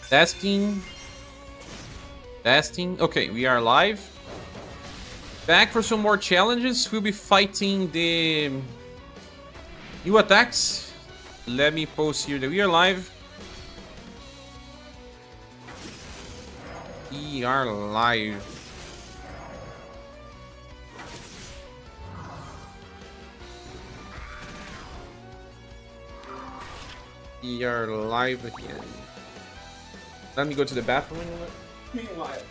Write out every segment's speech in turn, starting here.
Testing. Testing. Okay, we are live. Back for some more challenges. We'll be fighting the new attacks. Let me post here that we are live. We are live. We are live again. Let me go to the bathroom. Meanwhile.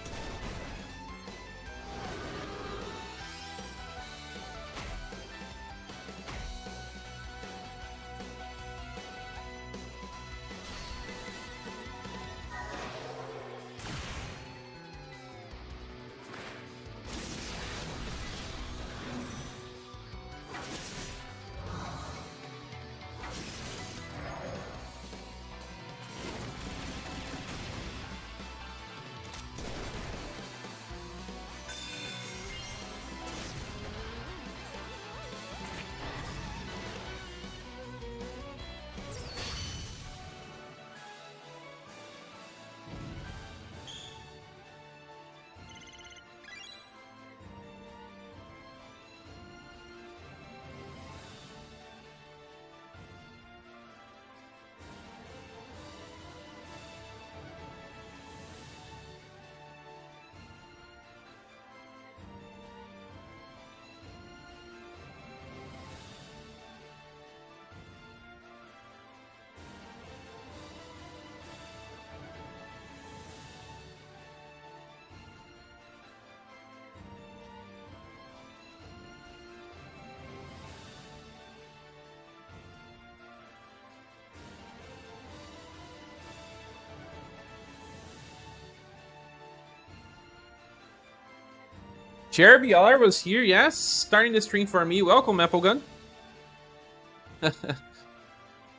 ScherBR was here, yes. Starting the stream for me. Welcome, Applegun.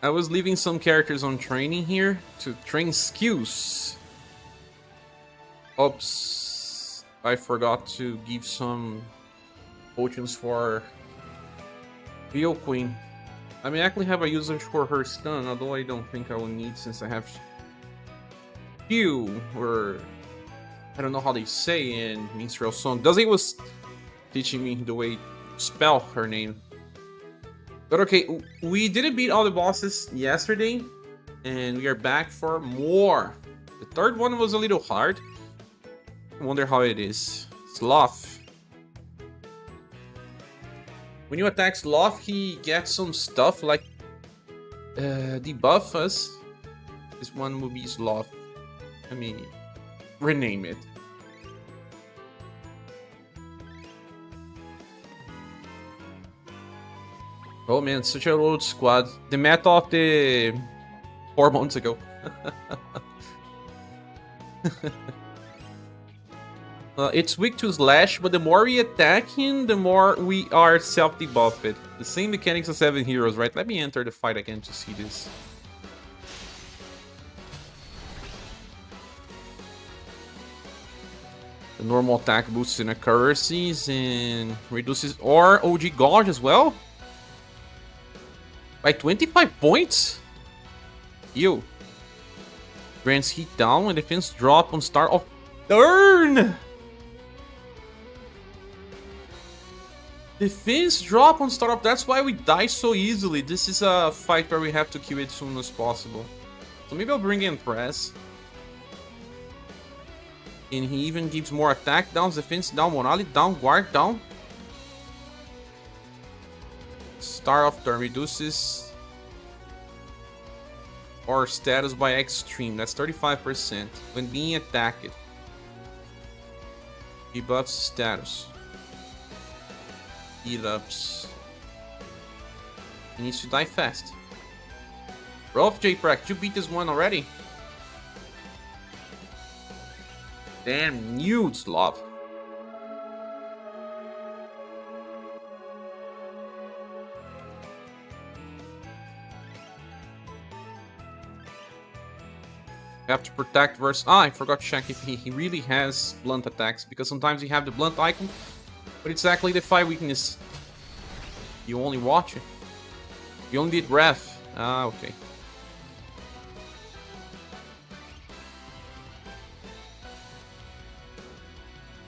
I was leaving some characters on training here to train skills. Oops. I forgot to give some potions for Real Queen. I may actually have a usage for her stun, although I don't think I will need since I have Q or I don't know how they say in Minstrel Song. Dazzy was teaching me the way to spell her name. But okay, we didn't beat all the bosses yesterday, and we are back for more. The third one was a little hard. I wonder how it is. Sloth. When you attack Sloth, he gets some stuff like debuff us. This one will be Sloth. I mean, rename it. Oh man, such a old squad. The meta of the 4 months ago. It's weak to slash, but the more we attack him, the more we are self-debuffed. The same mechanics as 7 heroes, right? Let me enter the fight again to see this. The normal attack boosts in accuracies and reduces or OG Gouge as well. By 25 points? Ew. Grants heat down when defense drop on start of turn. Defense drop on start of, that's why we die so easily. This is a fight where we have to kill it as soon as possible. So maybe I'll bring in Press. And he even gives more attack down, defense down, morale down, guard down. Start of turn reduces our status by extreme. That's 35% when being attacked. He buffs status. Heat ups. He needs to die fast. Rolf J-Prack, you beat this one already? Damn nudes, love. You have to protect versus... Ah, I forgot to check if he really has blunt attacks, because sometimes you have the blunt icon, but it's exactly the 5 weakness. You only watch it. You only did ref. Ah, okay.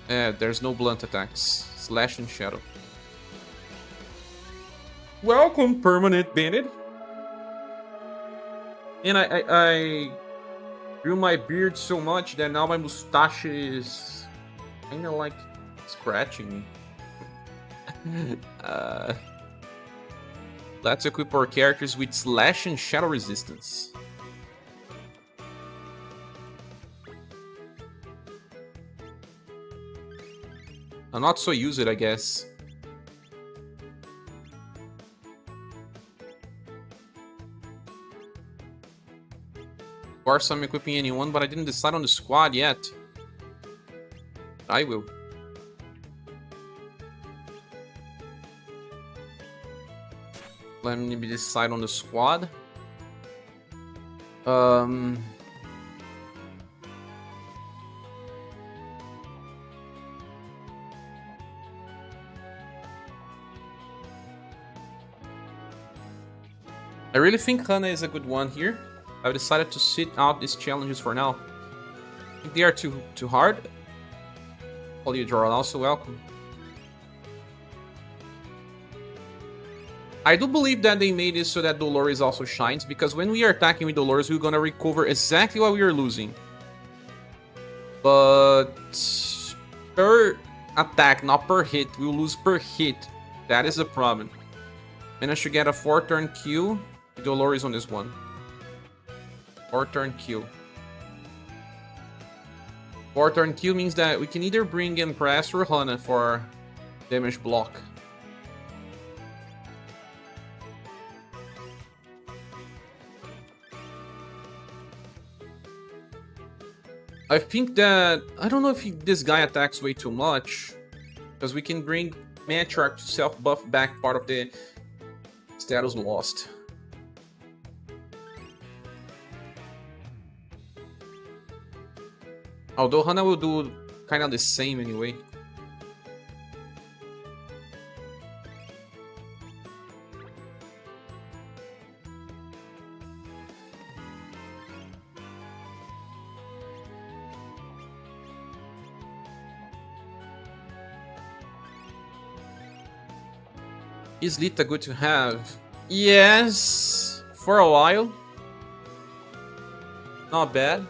There's no blunt attacks. Slash and shadow. Welcome, Permanent Bandit. And I grew my beard so much that now my mustache is kind of like scratching me. Let's equip our characters with slash and shadow resistance. I'll not so use it, I guess. Of course, I'm equipping anyone, but I didn't decide on the squad yet. I will. Let me decide on the squad. I really think Hana is a good one here. I've decided to sit out these challenges for now. I think they are too hard. Polyadora also welcome. I do believe that they made it so that Dolores also shines, because when we are attacking with Dolores, we're gonna recover exactly what we are losing. But per attack, not per hit, we'll lose per hit. That is the problem. Managed to get a 4-turn kill. Dolores on this one. 4-turn kill. 4-turn kill means that we can either bring in Press or Hana for damage block. I think that... I don't know if this guy attacks way too much. Because we can bring Matriarch to self-buff back part of the status lost. Although Hana will do kind of the same anyway. Is Lita good to have? Yes, for a while. Not bad.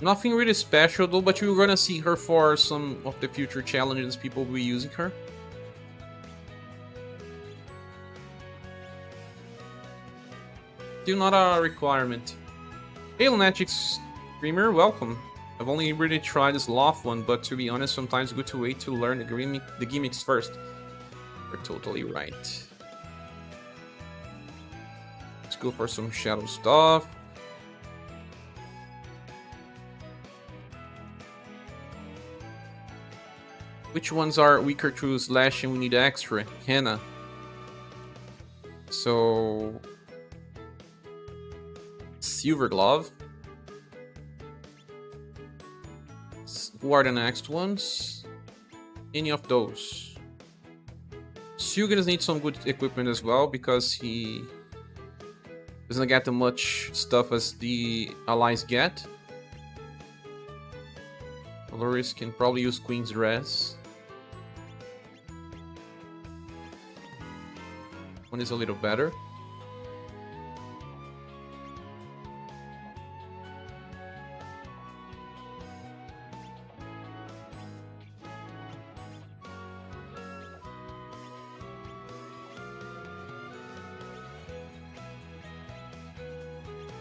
Nothing really special though, but you're gonna see her for some of the future challenges people will be using her. Still not a requirement. Hey Lunatic Streamer, welcome. I've only really tried this Loft one, but to be honest, sometimes it's good to wait to learn the gimmicks first. You're totally right. Let's go for some shadow stuff. Which ones are weaker to slash and we need extra? Hana. So... Silver Glove. Who are the next ones? Any of those. Sugans needs some good equipment as well, because he doesn't get as much stuff as the allies get. Dolores can probably use Queen's Dress. One is a little better.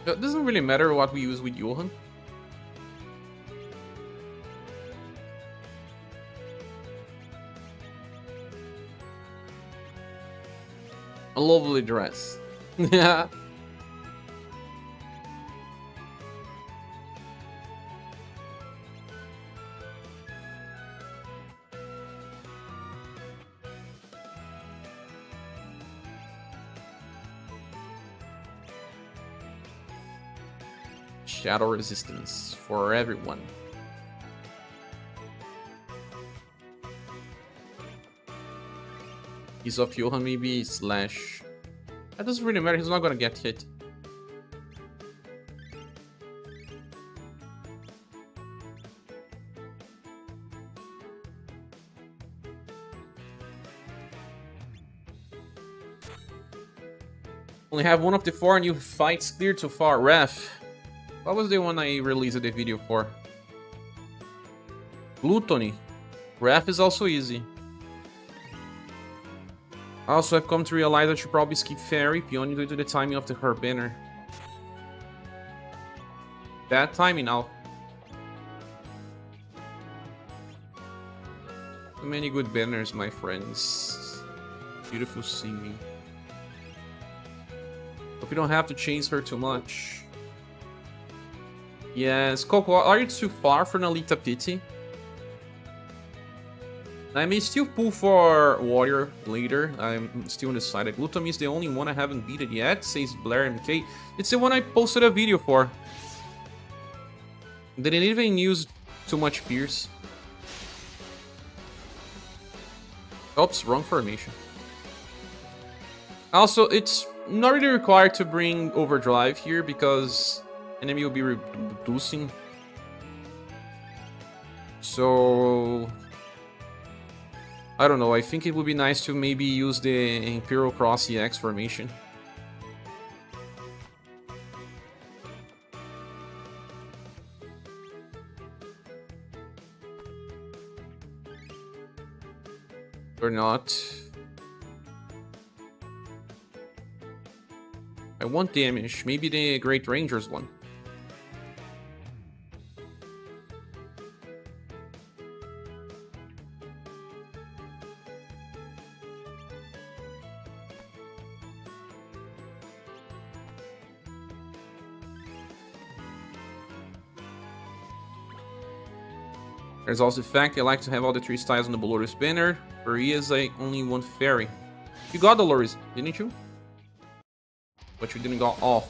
It doesn't really matter what we use with Johan. A lovely dress. Yeah. Shadow resistance for everyone. He's of Johan, maybe slash. That doesn't really matter, he's not gonna get hit. Only have one of the 4 new fights cleared so far. Ref. What was the one I released the video for? Gluttony. Ref is also easy. Also, I've come to realize I should probably skip Fairy, purely due to the timing of her banner. Bad timing now. Too many good banners, my friends. Beautiful singing. Hope you don't have to chase her too much. Yes, Coco, are you too far for Nalita Pity? I may still pull for Warrior later. I'm still undecided. Gluttony is the only one I haven't beaten yet, says Blair MK. It's the one I posted a video for. Didn't even use too much Pierce. Oops, wrong formation. Also, it's not really required to bring Overdrive here because enemy will be reducing. So I don't know, I think it would be nice to maybe use the Imperial Cross EX formation. Or not. I want damage, maybe the Great Rangers one. There's also the fact I like to have all the 3 styles on the Dolores banner. For Ias, I only want Fairy. You got Dolores, didn't you? But you didn't got all.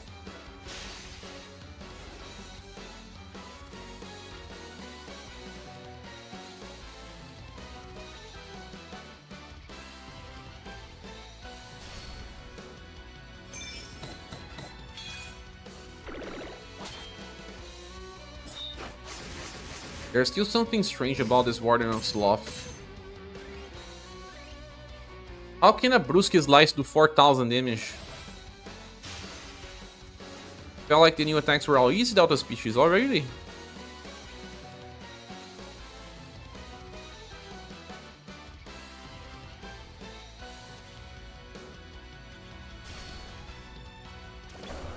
There's still something strange about this Warden of Sloth. How can a Brusque Slice do 4000 damage? Felt like the new attacks were all easy Delta species already.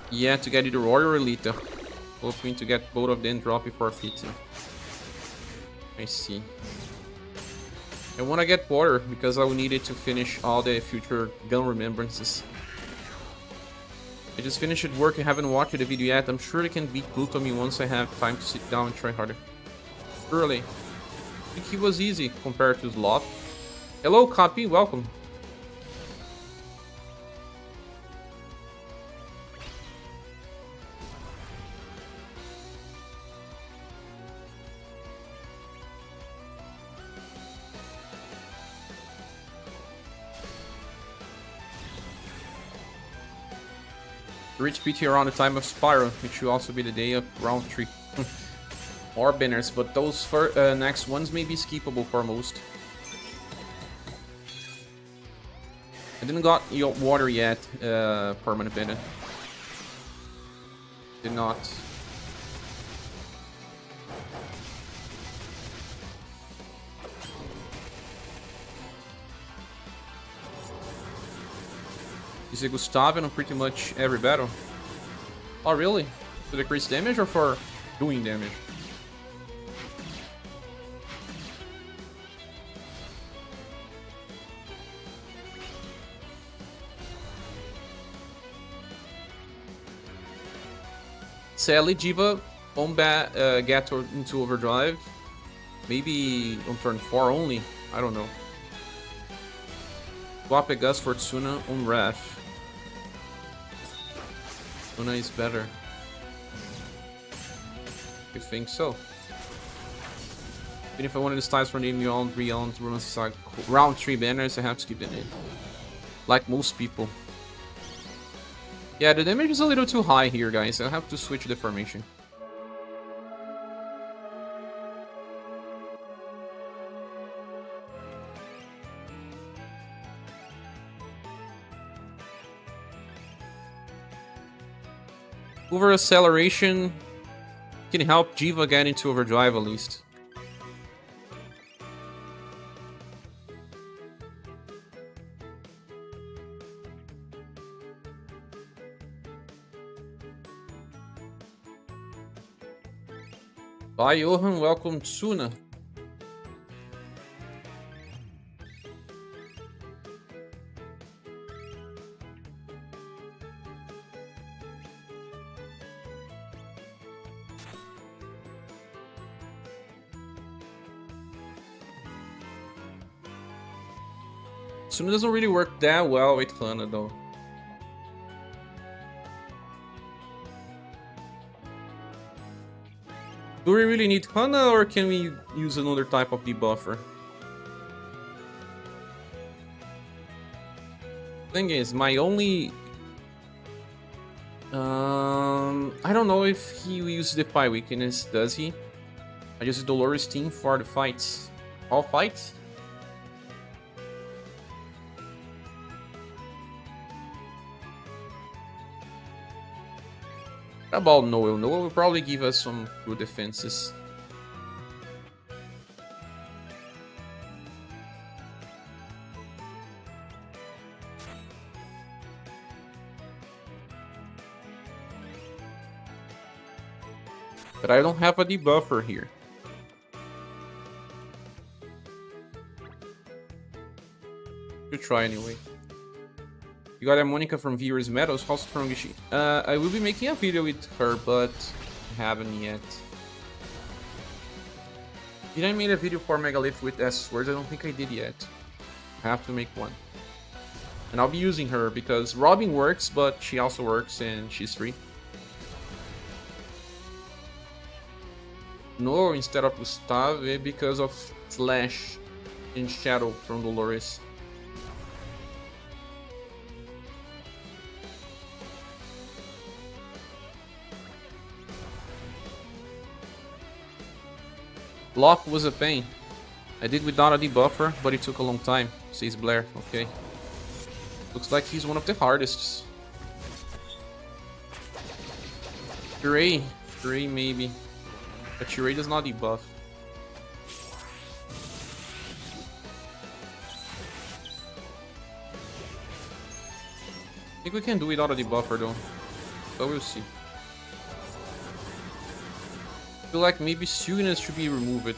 Yeah, to get either Warrior or Lita. Hoping to get both of them drop before PT. I see. I want to get water because I will need it to finish all the future gun remembrances. I just finished work, I haven't watched the video yet. I'm sure I can beat Gluttony once I have time to sit down and try harder. Surely. I think he was easy compared to Sloth. Hello, Copy, welcome. Reach PT around the time of Spiral, which will also be the day of round 3. Or banners, but those next ones may be skippable for most. I didn't got your water yet, permanent banner. Did not. Use Gustavian on pretty much every battle. Oh really? To decrease damage or for doing damage? Sally, Diva, Combat, get into Overdrive. Maybe on turn 4 only. I don't know. Swap Gus Fortuna on Wrath. Fortuna is better. You think so? Even if I wanted to start from the round 3 banners, I have to skip it in. Like most people. Yeah, the damage is a little too high here, guys. I'll have to switch the formation. Over acceleration can help Jiva get into overdrive at least. Bye, Johan. Welcome, Tsuna. Tsuna doesn't really work that well with Hana, though. Do we really need Hana, or can we use another type of debuffer? Thing is, my only... I don't know if he uses Defy Weakness, does he? I use Dolores team for the fights. All fights? What about Noel? Noel will probably give us some good defenses. But I don't have a debuffer here. Should try anyway. You got a Monica from Viewers Meadows. How strong is she? I will be making a video with her, but I haven't yet. Did I make a video for Megalith with S swords? I don't think I did yet. I have to make one. And I'll be using her because Robin works, but she also works and she's free. No, instead of Gustave, because of Slash and Shadow from Dolores. Lock was a pain. I did without a debuffer, but it took a long time, says Blair. Okay. Looks like he's one of the hardest. Chiray maybe. But Chiray does not debuff. I think we can do without a debuffer though. But we'll see. I feel like maybe Sugness should be removed.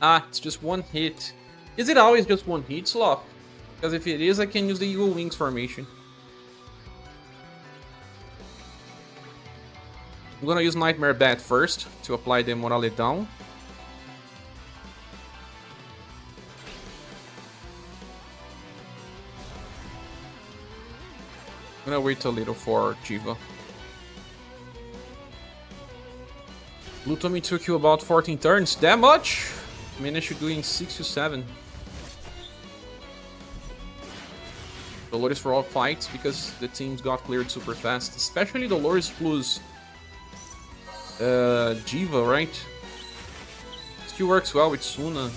Ah, it's just one hit. Is it always just one hit, Sloth? Because if it is, I can use the Eagle Wings formation. I'm gonna use Nightmare Bat first to apply the Morale down. I'm gonna wait a little for Jiva. Blutomy took you about 14 turns. That much? I managed to do in 6 to 7. Dolores for all fights because the teams got cleared super fast. Especially Dolores plus Jiva, right? Skill works well with Suna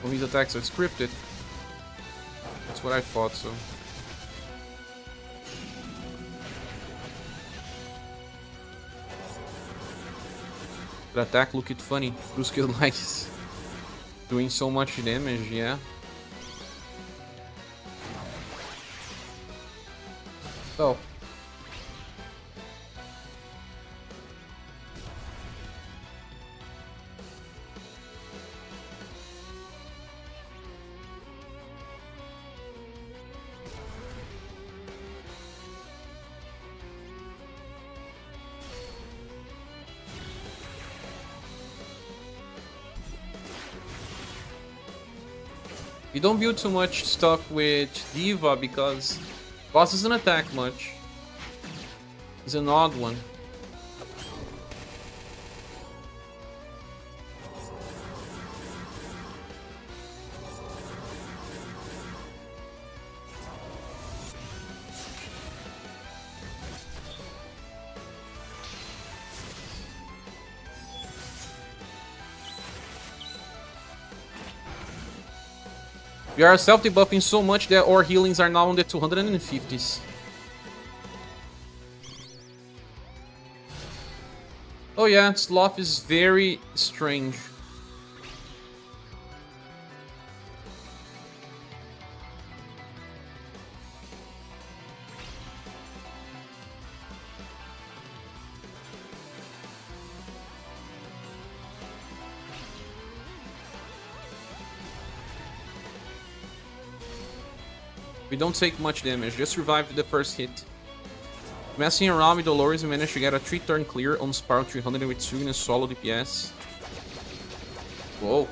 when his attacks are scripted. That's what I thought, so. The attack looked funny. Bruce like doing so much damage, yeah. So. You don't build too much stuff with Diva because boss doesn't attack much. He's an odd one. We are self-debuffing so much that our healings are now on the 250s. Oh yeah, Sloth is very strange. We don't take much damage, just survived the first hit. Messing around with Dolores, we managed to get a 3-turn clear on Spiral 300 with Sugin and solo DPS. Whoa.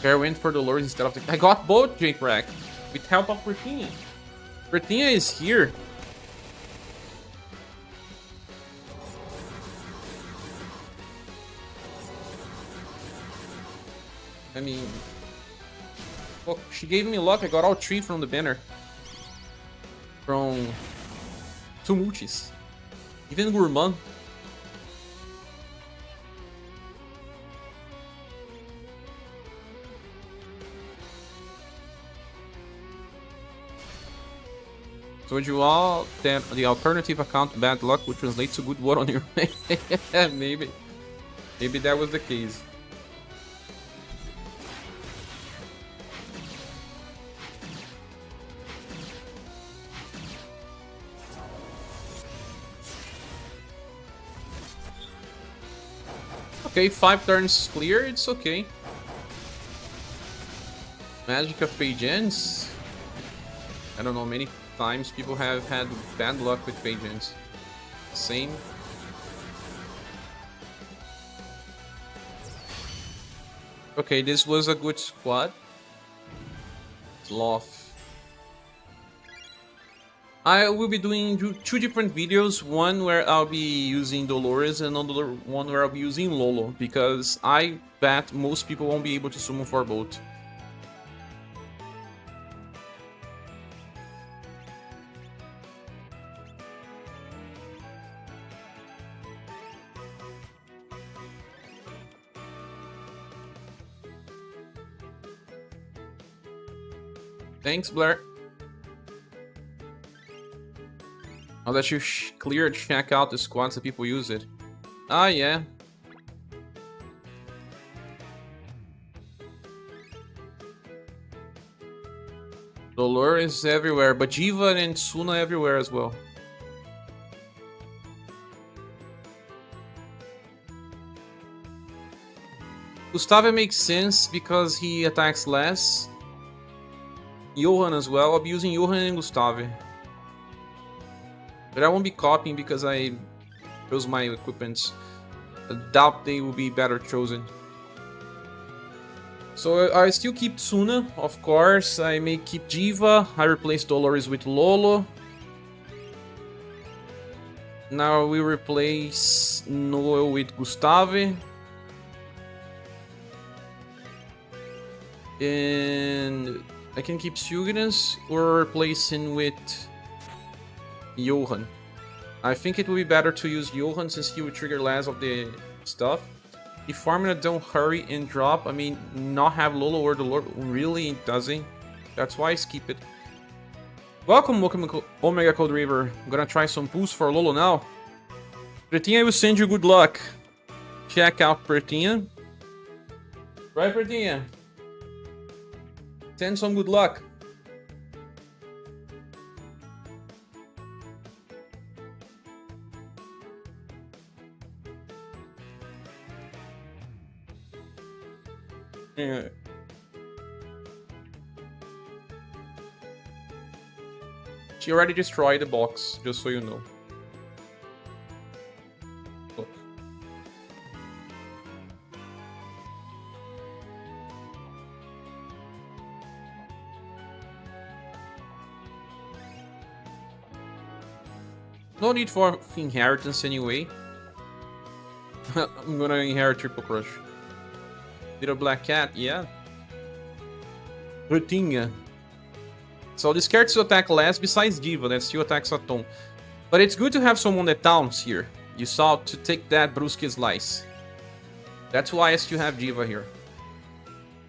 Fair win for Dolores instead of the... I got both J-Crack with help of Bertina. Bertina is here. I mean... Look, she gave me luck. I got all 3 from the banner. From... 2 multis. Even Gourmand. Told you all that the alternative account bad luck would translate to good word on your maybe. Maybe that was the case. Okay, 5 turns clear, it's okay. Magic of Pageants. I don't know, many times people have had bad luck with Pageants. Same. Okay, this was a good squad. Sloth. I will be doing 2 different videos, one where I'll be using Dolores and another one where I'll be using Lolo, because I bet most people won't be able to summon for both. Thanks, Blair. I'll let you clear and check out the squads that people use it. Ah, yeah. Dolores is everywhere, but Jiva and Suna everywhere as well. Gustave makes sense because he attacks less. Johan as well. I'll be using Johan and Gustave. But I won't be copying because I chose my equipments. I doubt they will be better chosen. So I still keep Tsuna, of course. I may keep Jiva. I replace Dolores with Lolo. Now we replace Noel with Gustave. And I can keep Suginus or replace him with Johan. I think it would be better to use Johan since he will trigger less of the stuff. If Formula don't hurry and drop, I mean, not have Lolo or the Lord really doesn't. That's why I skip it. Welcome Omega Cold River. I'm gonna try some boosts for Lolo now. Pretinha will send you good luck. Check out Pretinha. Right, Pretinha? Send some good luck. Yeah. She already destroyed the box, just so you know. Look. No need for inheritance anyway. I'm gonna inherit Triple Crush. Little Black Cat, yeah. Pretinha. So I'll discard to attack less besides Diva, that still attacks Atom. But it's good to have someone that taunts here. You saw to take that Brusque Slice. That's why I still have Diva here.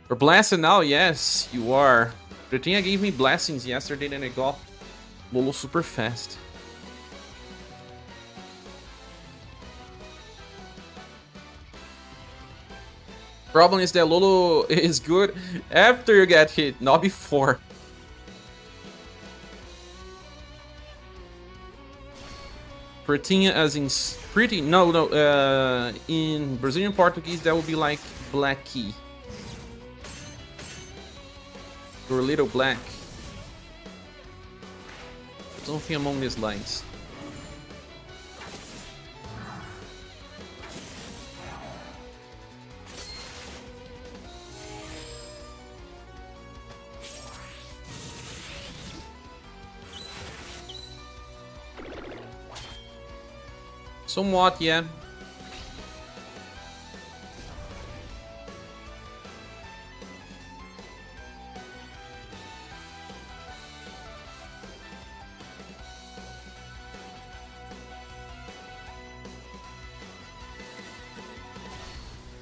You're blasted now? Yes, you are. Pretinha gave me blessings yesterday and I got Lolo super fast. Problem is that Lolo is good after you get hit, not before. Pretinha as in pretty, no, in Brazilian Portuguese that would be like black key. Or little black. Something among these lines. Somewhat, yeah.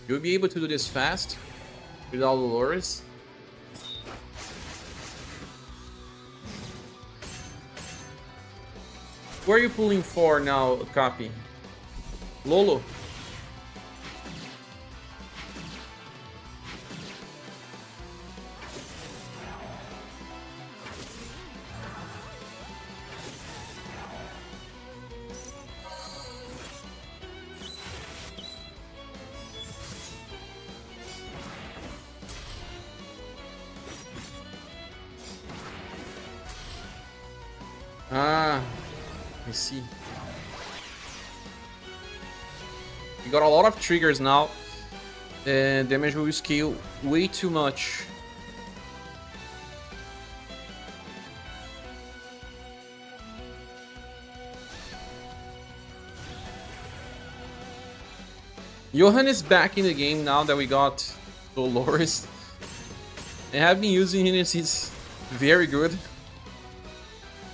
You'll be able to do this fast without Dolores. Where are you pulling for now, Copy? Lolo. Ah, I see. We got a lot of triggers now, and damage will scale way too much. Johan is back in the game now that we got Dolores. I have been using him, he's very good.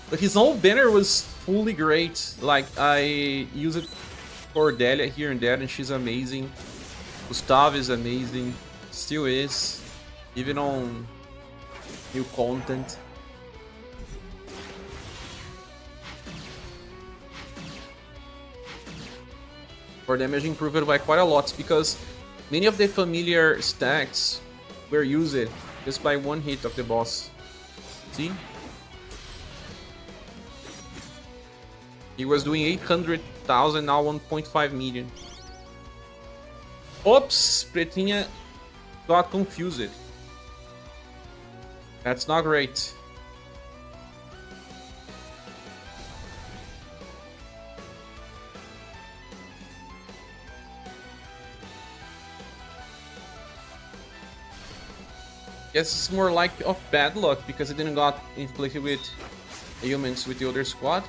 But his old banner was fully great. Like, I use it for Delia here and there, and she's amazing. Gustav is amazing. Still is. Even on new content. For damage improved by quite a lot, because many of the familiar stacks were used just by one hit of the boss. See? He was doing 800,000, now 1.5 million. Oops! Pretinha got confused. That's not great. Guess it's more like of bad luck because it didn't got inflicted with humans with the other squad.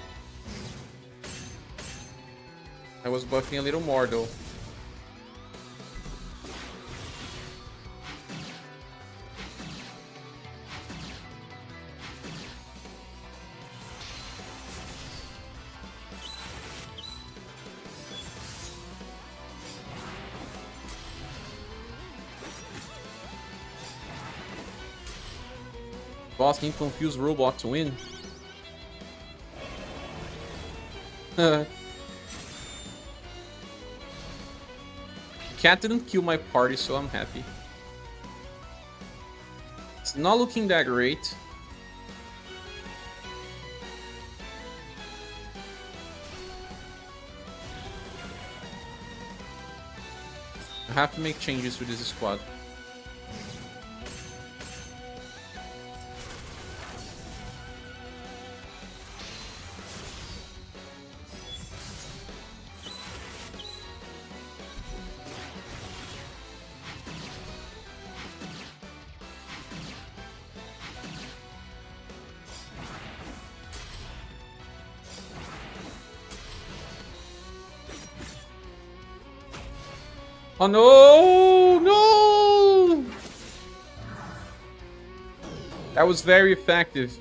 I was buffing a little more though. Boss need confused robot to win. Cat didn't kill my party, so I'm happy. It's not looking that great. I have to make changes to this squad. Oh no! No! That was very effective.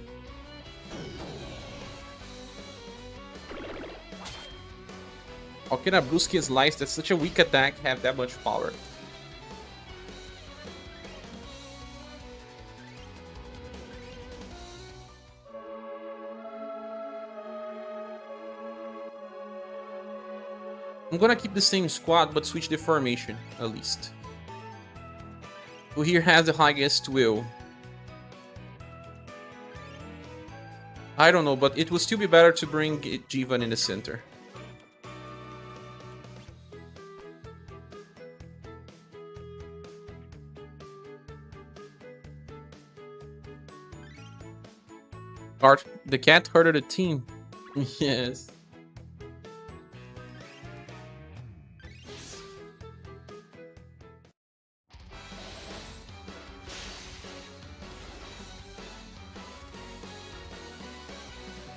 can a Brusque Slice, that's such a weak attack, have that much power? I'm gonna keep the same squad, but switch the formation, at least. Who here has the highest will? I don't know, but it would still be better to bring Jivan in the center. Art, the cat hurted the team. Yes.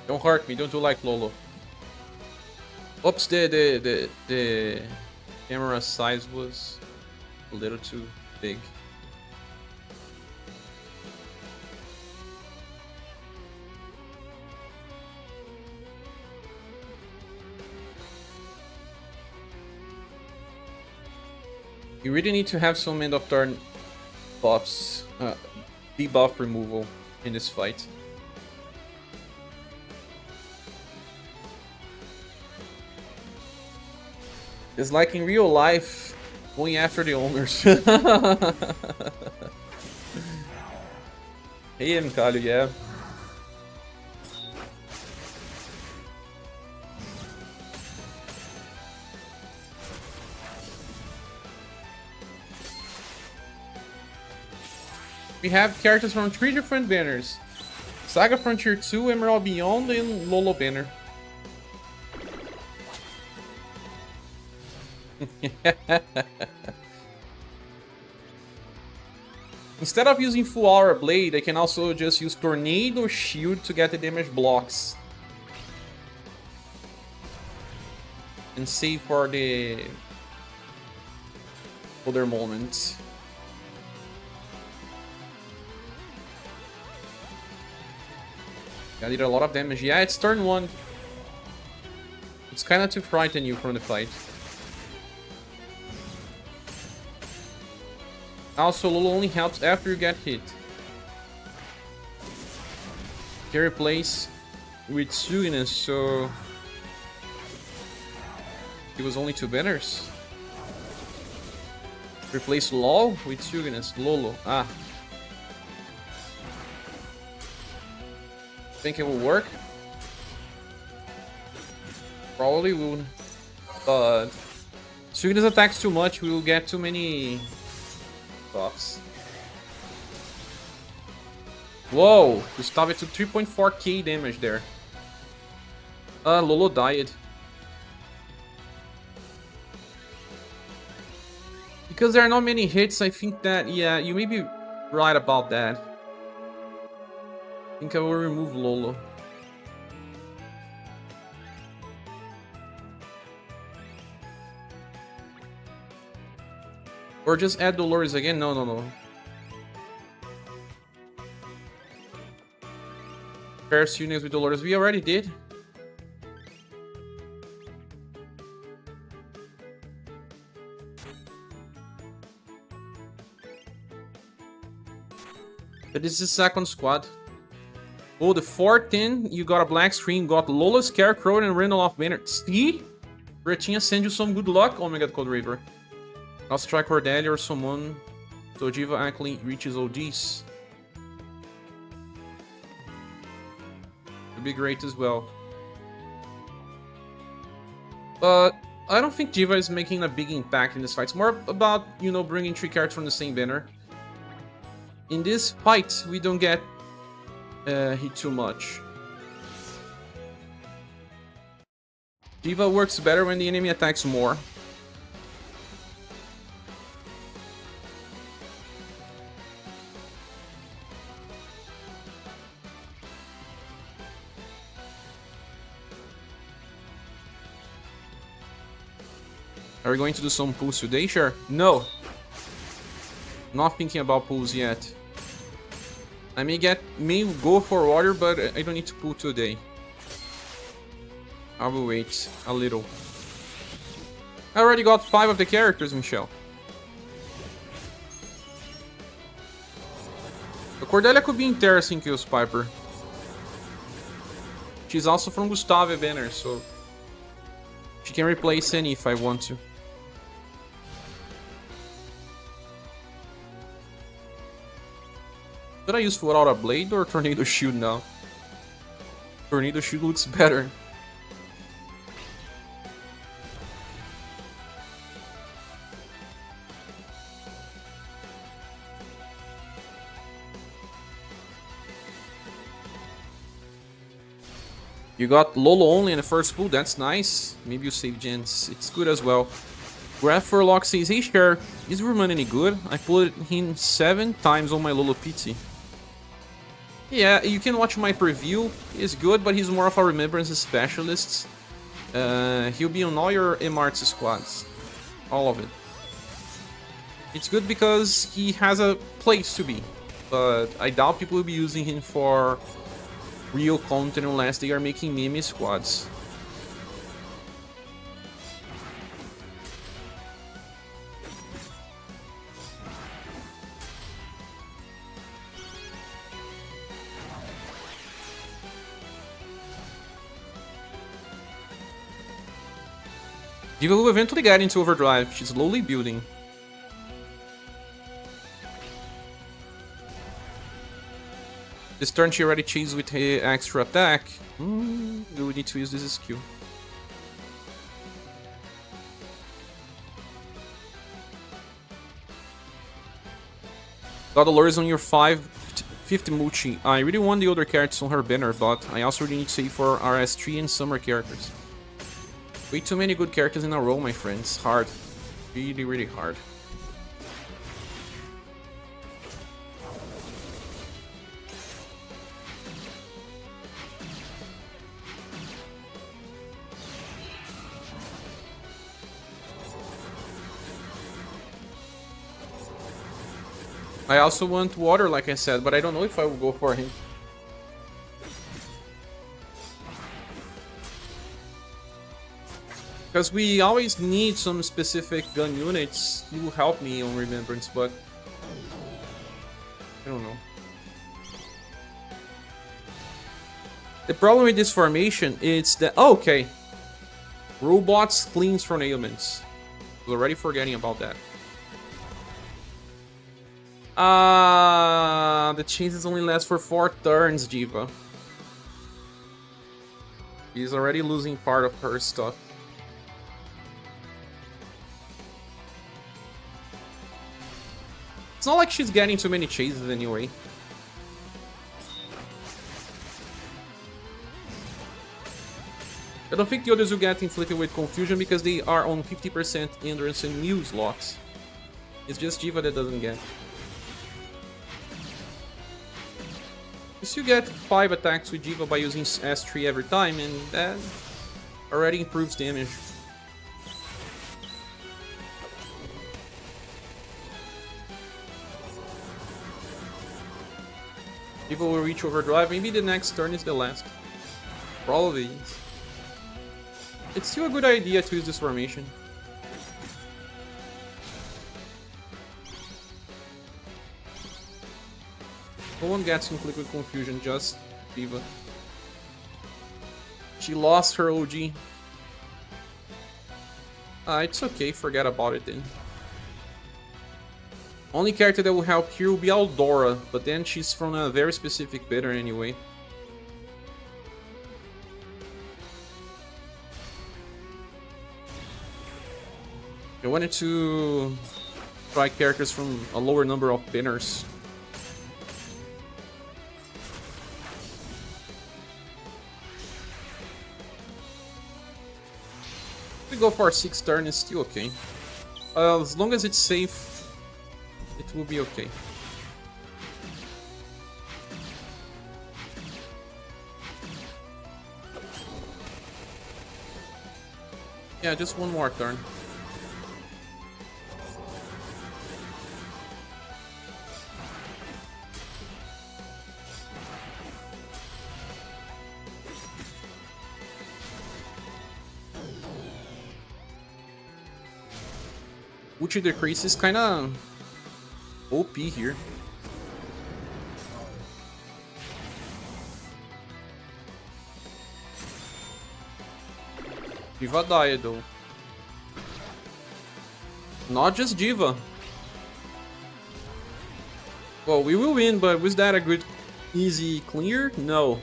Don't hurt me, don't do like Lolo. Oops, the camera size was a little too big. You really need to have some end of turn buffs, debuff removal in this fight. It's like in real life, going after the owners. Hey, Mkalu, yeah. We have characters from 3 different banners. SaGa Frontier 2, Emerald Beyond, and Lolo banner. Instead of using full aura blade, I can also just use tornado shield to get the damage blocks. And save for the other moments. I did a lot of damage. Yeah, it's turn 1. It's kinda to frighten you from the fight. Also, Lolo only helps after you get hit. Can replace with Suginess, so it was only 2 banners. Replace LOL with Suginess, Lolo. Ah. Think it will work? Probably would. But Suginess attacks too much, we will get too many buffs. Whoa! We stopped it to 3.4k damage there. Lolo died. Because there are not many hits, I think that, yeah, you may be right about that. I think I will remove Lolo. Or just add Dolores again? No, no, no. Pair units with Dolores. We already did. But this is the second squad. Oh, the 4th you got a black screen, got Lola, Scarecrow, and Randall off banner. See? Retinha send you some good luck, Omega Cold Raver. I'll strike Cordelia or someone so Jiva actually reaches ODs. Would be great as well. But I don't think Jiva is making a big impact in this fight. It's more about, you know, bringing 3 characters from the same banner. In this fight, we don't get hit too much. Jiva works better when the enemy attacks more. Are we going to do some pulls today? Sure. No. Not thinking about pulls yet. I may go for water, but I don't need to pull today. I will wait a little. I already got 5 of the characters, Michelle. The Cordelia could be interesting, Kills Piper. She's also from Gustave banner, so she can replace any if I want to. Should I use Full Auto Blade or Tornado Shield now? Tornado Shield looks better. You got Lolo only in the first pool, that's nice. Maybe you save gens, it's good as well. Graph for Lock says, hey Cher, is Ruman any good? I put him 7 times on my Lolo PT. Yeah, you can watch my preview, he's good, but he's more of a remembrance specialist. He'll be on all your MRT squads. All of it. It's good because he has a place to be, but I doubt people will be using him for real content unless they are making meme squads. Diva will eventually get into overdrive, she's slowly building. This turn she already chased with her extra attack. We need to use this skill. Got alerts on your 50 multi. I really want the other characters on her banner, but I also really need to save for RS3 and summer characters. Way too many good characters in a row, my friends. Hard. Really, really hard. I also want water, like I said, but I don't know if I will go for him. Because we always need some specific gun units to help me on Remembrance, but I don't know. The problem with this formation is that... Oh, okay. Robots cleans from ailments. I was already forgetting about that. The chases only last for 4 turns, Diva. She's already losing part of her stuff. It's not like she's getting too many chases anyway. I don't think the others will get inflicted with confusion because they are on 50% endurance and muse locks. It's just Diva that doesn't get. You still get 5 attacks with Diva by using S3 every time, and that already improves damage. Diva will reach overdrive, maybe the next turn is the last. Probably is. It's still a good idea to use this formation. No one gets inflicted with confusion, just Diva. She lost her OG. It's okay, forget about it then. Only character that will help here will be Aldora, but then she's from a very specific banner anyway. I wanted to try characters from a lower number of banners. We go for a 6th turn, it's still okay. As long as it's safe, it will be okay. Yeah, just one more turn. Ulti decrease is kinda OP here. Diva died though. Not just Diva. Well, we will win, but was that a good, easy clear? No.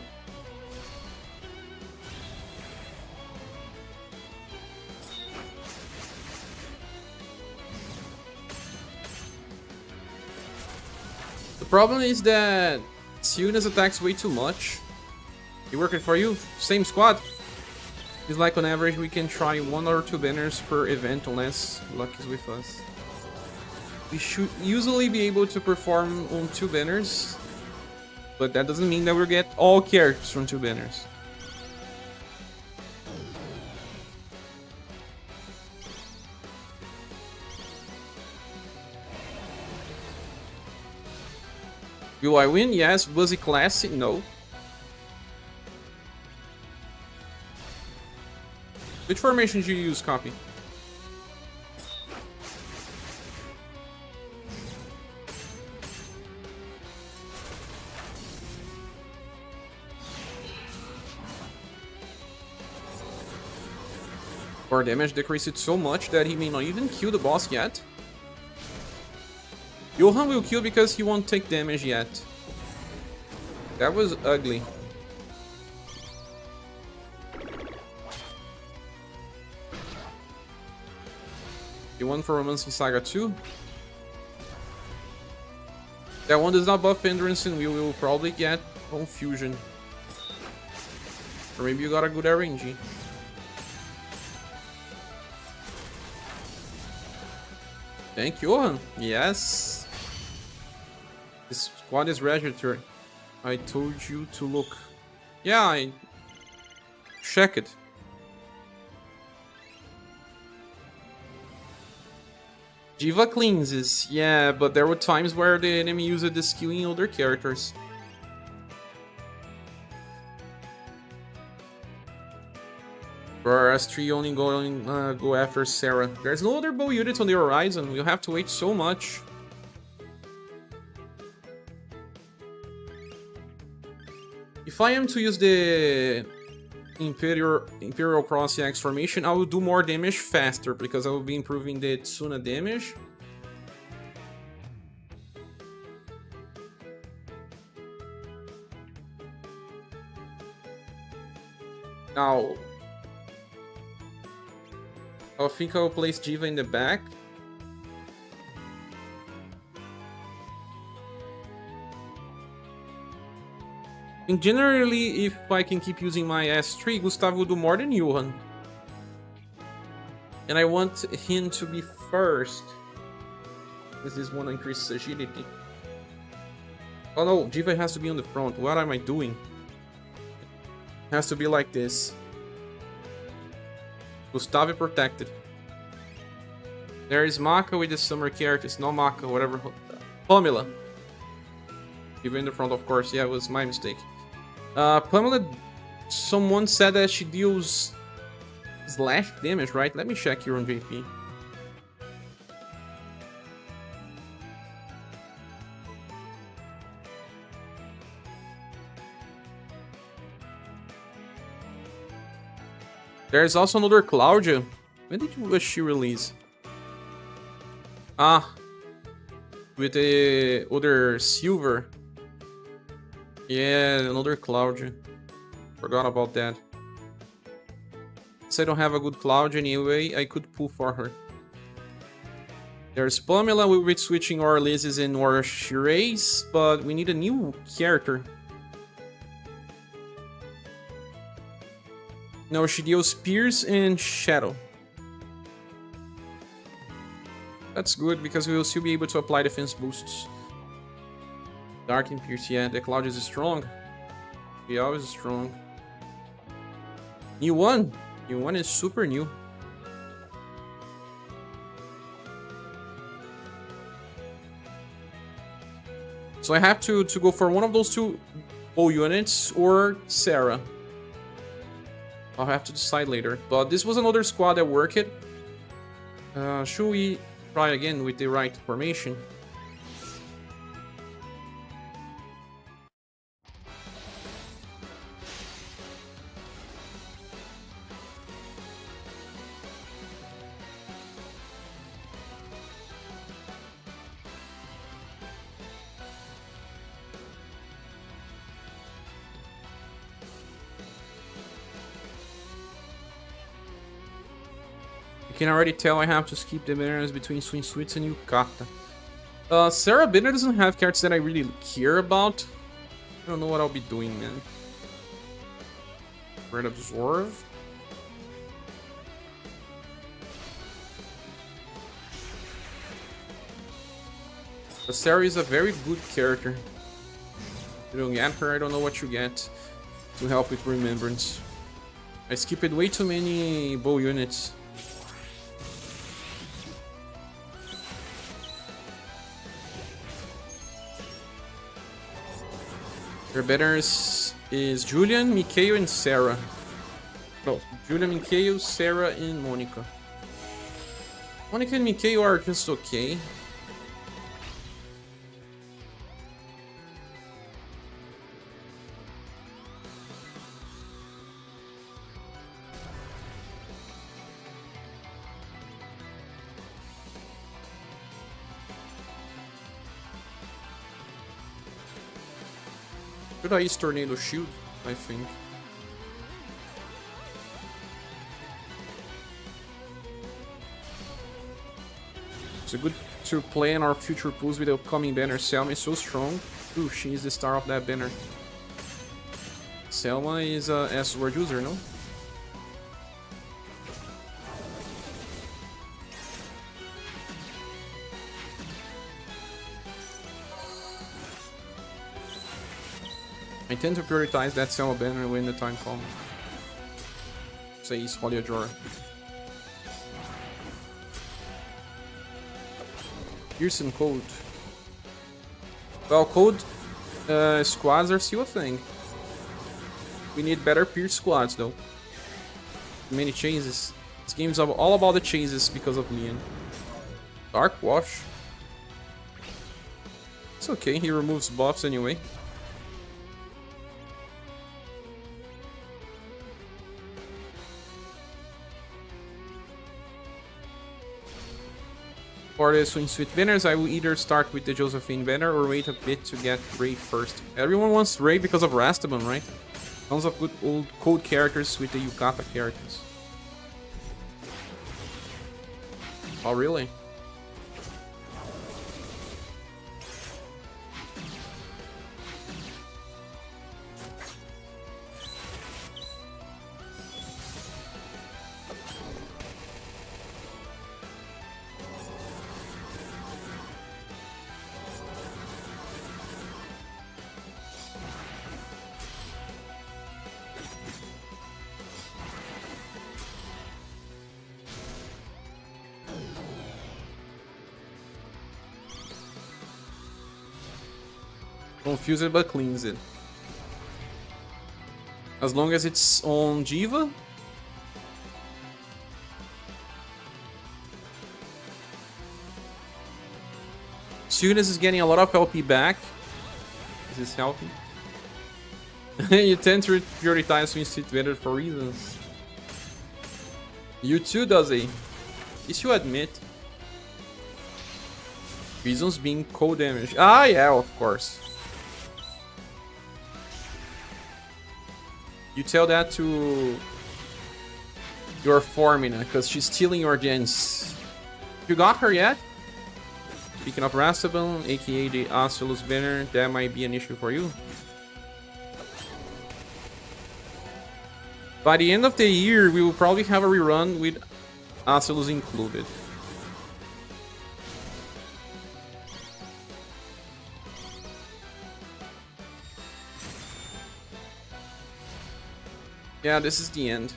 The problem is that Siona's attacks way too much. He working for you? Same squad. It's like on average we can try 1 or 2 banners per event unless luck is with us. We should usually be able to perform on 2 banners, but that doesn't mean that we'll get all characters from 2 banners. Will I win? Yes. Was it classy? No. Which formation did you use, Copy? Our damage decreased so much that he may not even kill the boss yet. Johan will kill because he won't take damage yet. That was ugly. You won for Romance in SaGa 2. That one does not buff Endurance and we will probably get Confusion. Or maybe you got a good RNG. Thank you, Johan. Yes. This squad is registered. I told you to look. Yeah, I check it. Diva cleanses. Yeah, but there were times where the enemy used the skill in other characters. For S3 only go after Sarah. There's no other bow units on the horizon. We'll have to wait so much. If I am to use the Imperial Cross EX formation, I will do more damage faster because I will be improving the Tsuna damage. Now, I think I will place Diva in the back. And generally, if I can keep using my S3, Gustav will do more than Johan. And I want him to be first. This is one increases agility. Oh no, Diva has to be on the front. What am I doing? It has to be like this. Gustav protected. There is Maka with the summer characters. No Maka, whatever. Pamela. Diva in the front, of course. Yeah, it was my mistake. Pamela, someone said that she deals slash damage, right? Let me check here on JP. There's also another Claudia. When did she release? Ah, with the other silver. Yeah, another Claudia. Forgot about that. Since I don't have a good Claudia anyway, I could pull for her. There's Pamela. We'll be switching our Lizzies and our Shirays, but we need a new character. No, she deals Pierce and Shadow. That's good because we will still be able to apply defense boosts. Dark and Pierce, yeah, the Cloud is strong. He always is strong. New one. New one is super new. So I have to go for one of those two bow units or Sarah. I'll have to decide later. But this was another squad that worked it. Should we Try again with the right formation. You can already tell I have to skip the banners between Swing Sweets and Yukata. Sarah Banner doesn't have characters that I really care about. I don't know what I'll be doing, man. Red Absorb. But Sarah is a very good character. You don't get her, I don't know what you get to help with Remembrance. I skipped way too many bow units. Their banners is Julian, Mikhail, and Sarah. No, Julian, Mikhail, Sarah, and Monica. Monica and Mikhail are just okay. Should I use Tornado Shield? I think. It's a good to plan our future pools with the upcoming banner. Selma is so strong. Ooh, she is the star of that banner. Selma is a S-word user, no? I tend to prioritize that Selma banner when the time comes. Say Holy Ajora. Here's some code. Well, code squads are still a thing. We need better Pierce squads though. Many chases. This game is all about the chases because of Leon. Dark Wash. It's okay, he removes buffs anyway. For the Swing Sweet banners, I will either start with the Josephine banner or wait a bit to get Ray first. Everyone wants Ray because of Rastabon, right? Tons of good old code characters with the Yukata characters. Oh, really? Confuse it but cleans it. As long as it's on Jiva. Students is getting a lot of LP back. Is this helping? You tend to prioritize Swing Sweet vendor for reasons. You too, does he? Yes, you admit. Reasons being cold damage. Ah, yeah, of course. You tell that to your Formina, because she's stealing your gens. You got her yet? Speaking of Rastabon, aka the Ocelus banner, that might be an issue for you. By the end of the year, we will probably have a rerun with Ocelus included. Yeah, this is the end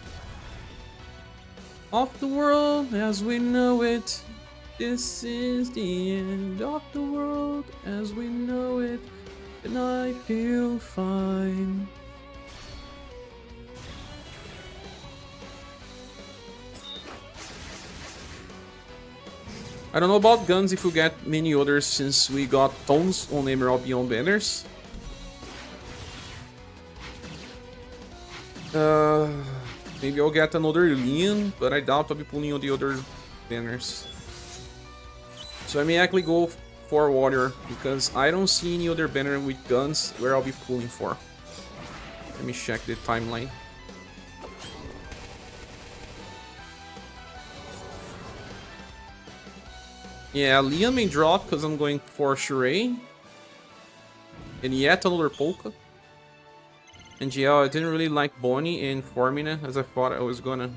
of the world as we know it. This is the end of the world as we know it, and I feel fine. I don't know about guns if we get many others since we got tons on Emerald Beyond banners. Maybe I'll get another Leon, but I doubt I'll be pulling on the other banners. So I may actually go for water because I don't see any other banner with guns where I'll be pulling for. Let me check the timeline. Yeah, Leon may drop because I'm going for Sheree. And yet another Polka. And yeah, I didn't really like Bonnie and Formina as I thought I was gonna.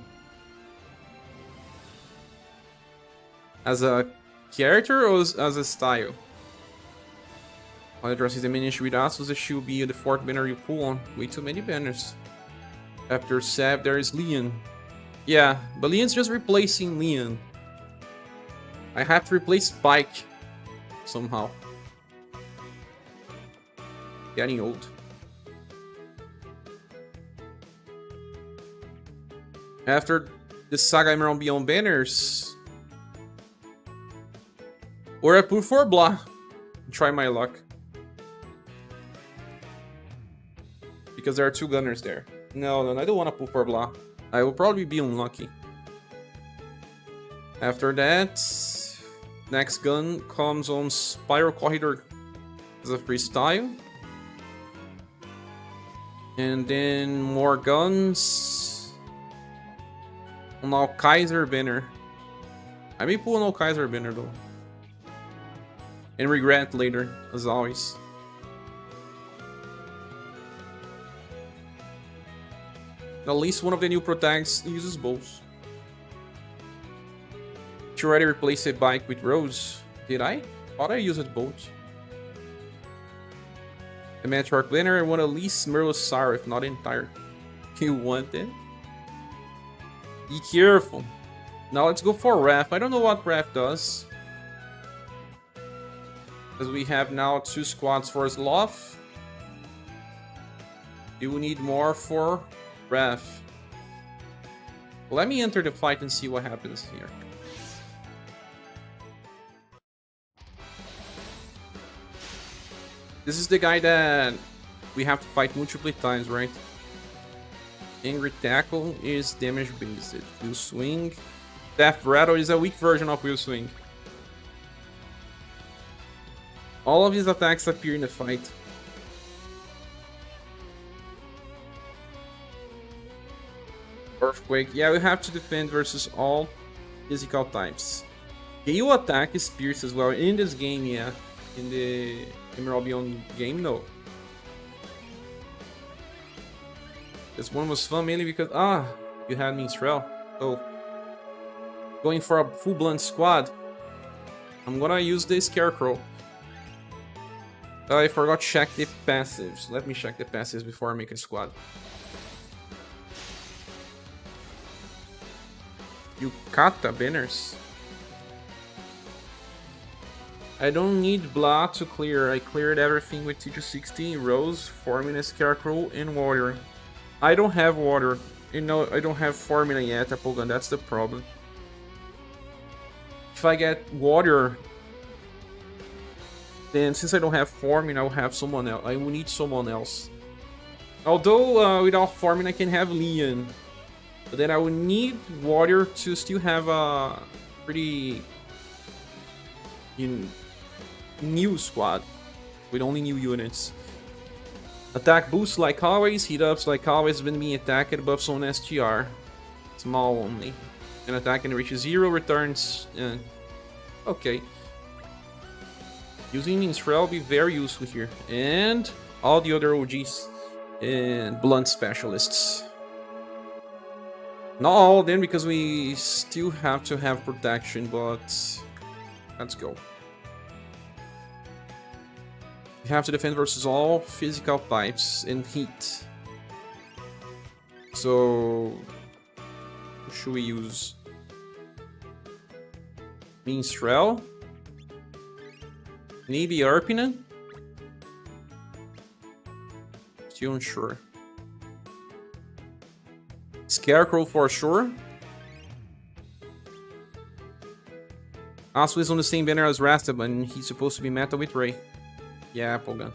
As a character or as a style? All addresses diminish with Asus, it should be the 4th banner you pull on. Way too many banners. After Sab, there is Leon. Yeah, but Leon's just replacing Leon. I have to replace Spike somehow. Getting old. After the SaGa Emerald Beyond banners, or I pull for Blah. Try my luck. Because there are 2 gunners there. No, I don't want to pull for Blah. I will probably be unlucky. After that, next gun comes on Spiral Corridor as a freestyle. And then more guns on Alkaiser banner. I may pull an Alkaiser banner though. And regret later, as always. At least one of the new protects uses bows. Should already replace a bike with Rose. Did I? Thought I used both. The Metrarch banner, I want at least Merlosar, if not entire. You want it? Be careful. Now let's go for Wrath. I don't know what Wrath does. Because we have now 2 squads for Sloth. You will need more for Wrath. Let me enter the fight and see what happens here. This is the guy that we have to fight multiple times, right? Angry Tackle is damage based. Will Swing. Death Rattle is a weak version of Will Swing. All of these attacks appear in the fight. Earthquake. Yeah, we have to defend versus all physical types. KO attack is Pierce as well. In this game, yeah. In the Emerald Beyond game, no. This one was fun mainly because, you had Minstrel. Oh. Going for a full blunt squad. I'm gonna use the Scarecrow. I forgot to check the passives. Let me check the passives before I make a squad. Yukata banners. I don't need Blah to clear. I cleared everything with T260, Rose, Formina, Scarecrow, and Water. I don't have Water. You know, I don't have Formina yet, Applegun. That's the problem. If I get Water, then since I don't have Formina, I'll have someone else. I will need someone else. Although without Formina, I can have Leon. But then I would need Water to still have a pretty new squad with only new units. Attack boost like always, heat ups like always when being attacked, buffs on SGR. Small only. And attack and reaches 0 returns. Okay. Using Minstrel will be very useful here. And all the other OGs and blunt specialists. Not all of them because we still have to have protection, but let's go. We have to defend versus all physical types and heat. So, who should we use? Minstrel? Maybe Arpina? Still unsure. Scarecrow for sure. Also, he's on the same banner as Rastaban, and he's supposed to be meta with Ray. Yeah, Polgan.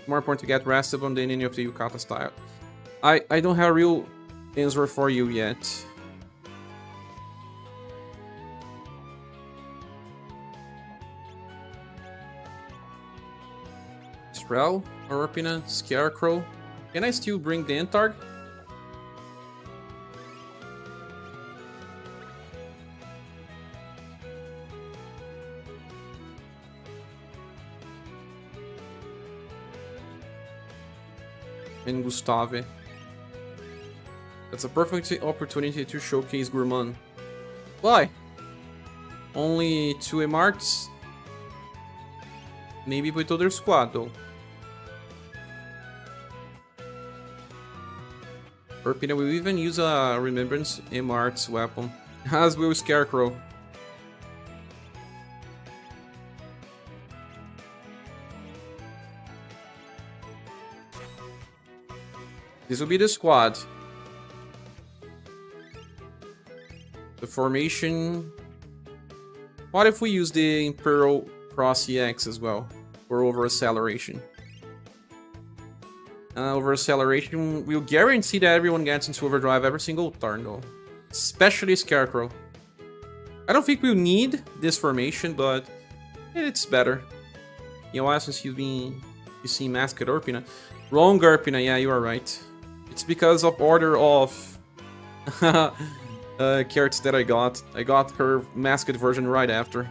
More important to get Rastaban than any of the Yukata style. I don't have a real answer for you yet. Strel, Orpina, Scarecrow. Can I still bring the Entarg? And Gustave. That's a perfect opportunity to showcase Gourmand. Why? Only 2 Emarts? Maybe with other squad though. Urpina will even use a Remembrance Emarts weapon, as will Scarecrow. This will be the squad. The formation. What if we use the Imperial Cross EX as well for over acceleration? Over acceleration will guarantee that everyone gets into overdrive every single turn though. Especially Scarecrow. I don't think we'll need this formation, but it's better. You know, since you see Masked Urpina. Wrong Urpina, yeah, you are right. It's because of order of carrots that I got. I got her masked version right after.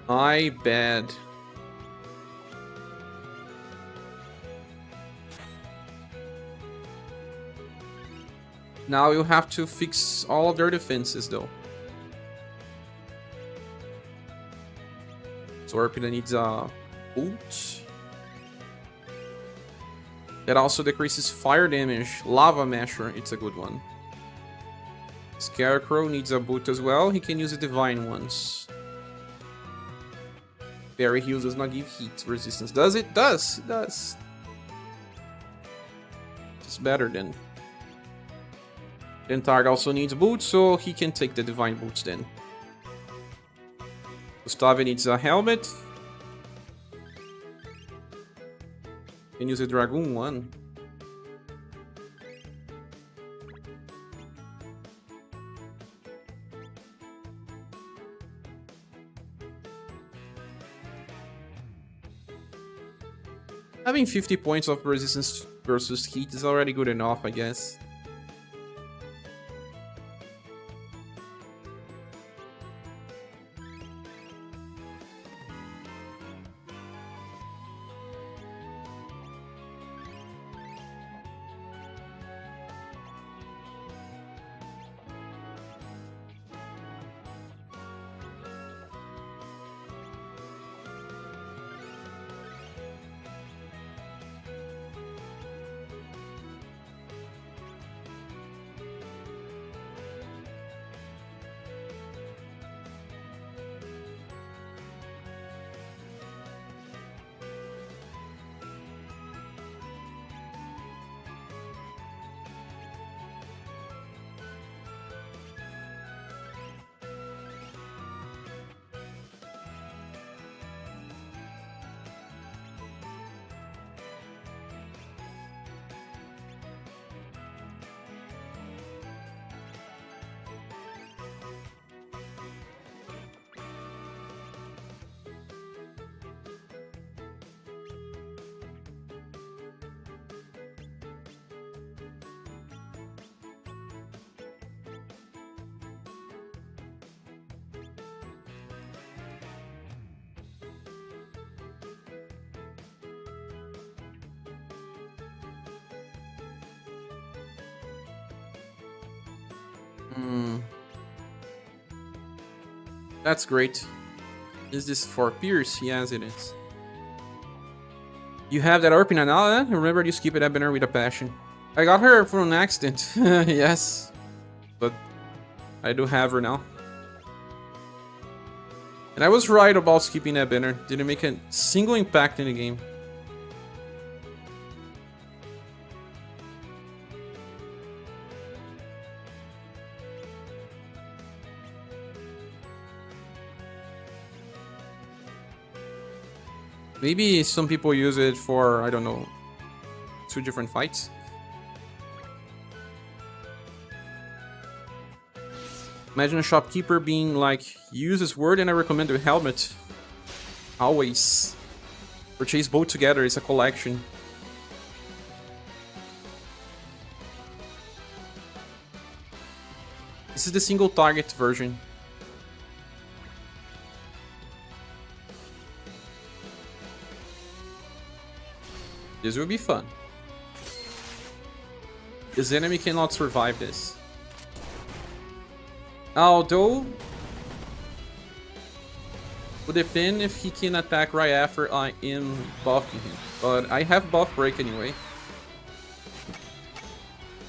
My bad. Now you have to fix all of their defenses though. So Urpina needs a boot. That also decreases fire damage. Lava Masher, it's a good one. Scarecrow needs a boot as well. He can use the divine ones. Fairy Heals does not give heat resistance. Does it? Does. It does. It's better than. Entarg also needs boots, so he can take the divine boots then. Gustave needs a helmet. Can use a Dragoon one. Having 50 points of resistance versus heat is already good enough, I guess. That's great. Is this for Pierce? Yes, it is. You have that Urpina now, eh? Remember to keep it up in her with a passion. I got her from an accident. Yes. But I do have her now. And I was right about skipping that banner. Didn't make a single impact in the game. Maybe some people use it for, I don't know, 2 different fights. Imagine a shopkeeper being like, use this word and I recommend a helmet. Always. Purchase both together, it's a collection. This is the single target version. This will be fun. This enemy cannot survive this. Although, would depend if he can attack right after I am buffing him. But I have buff break anyway.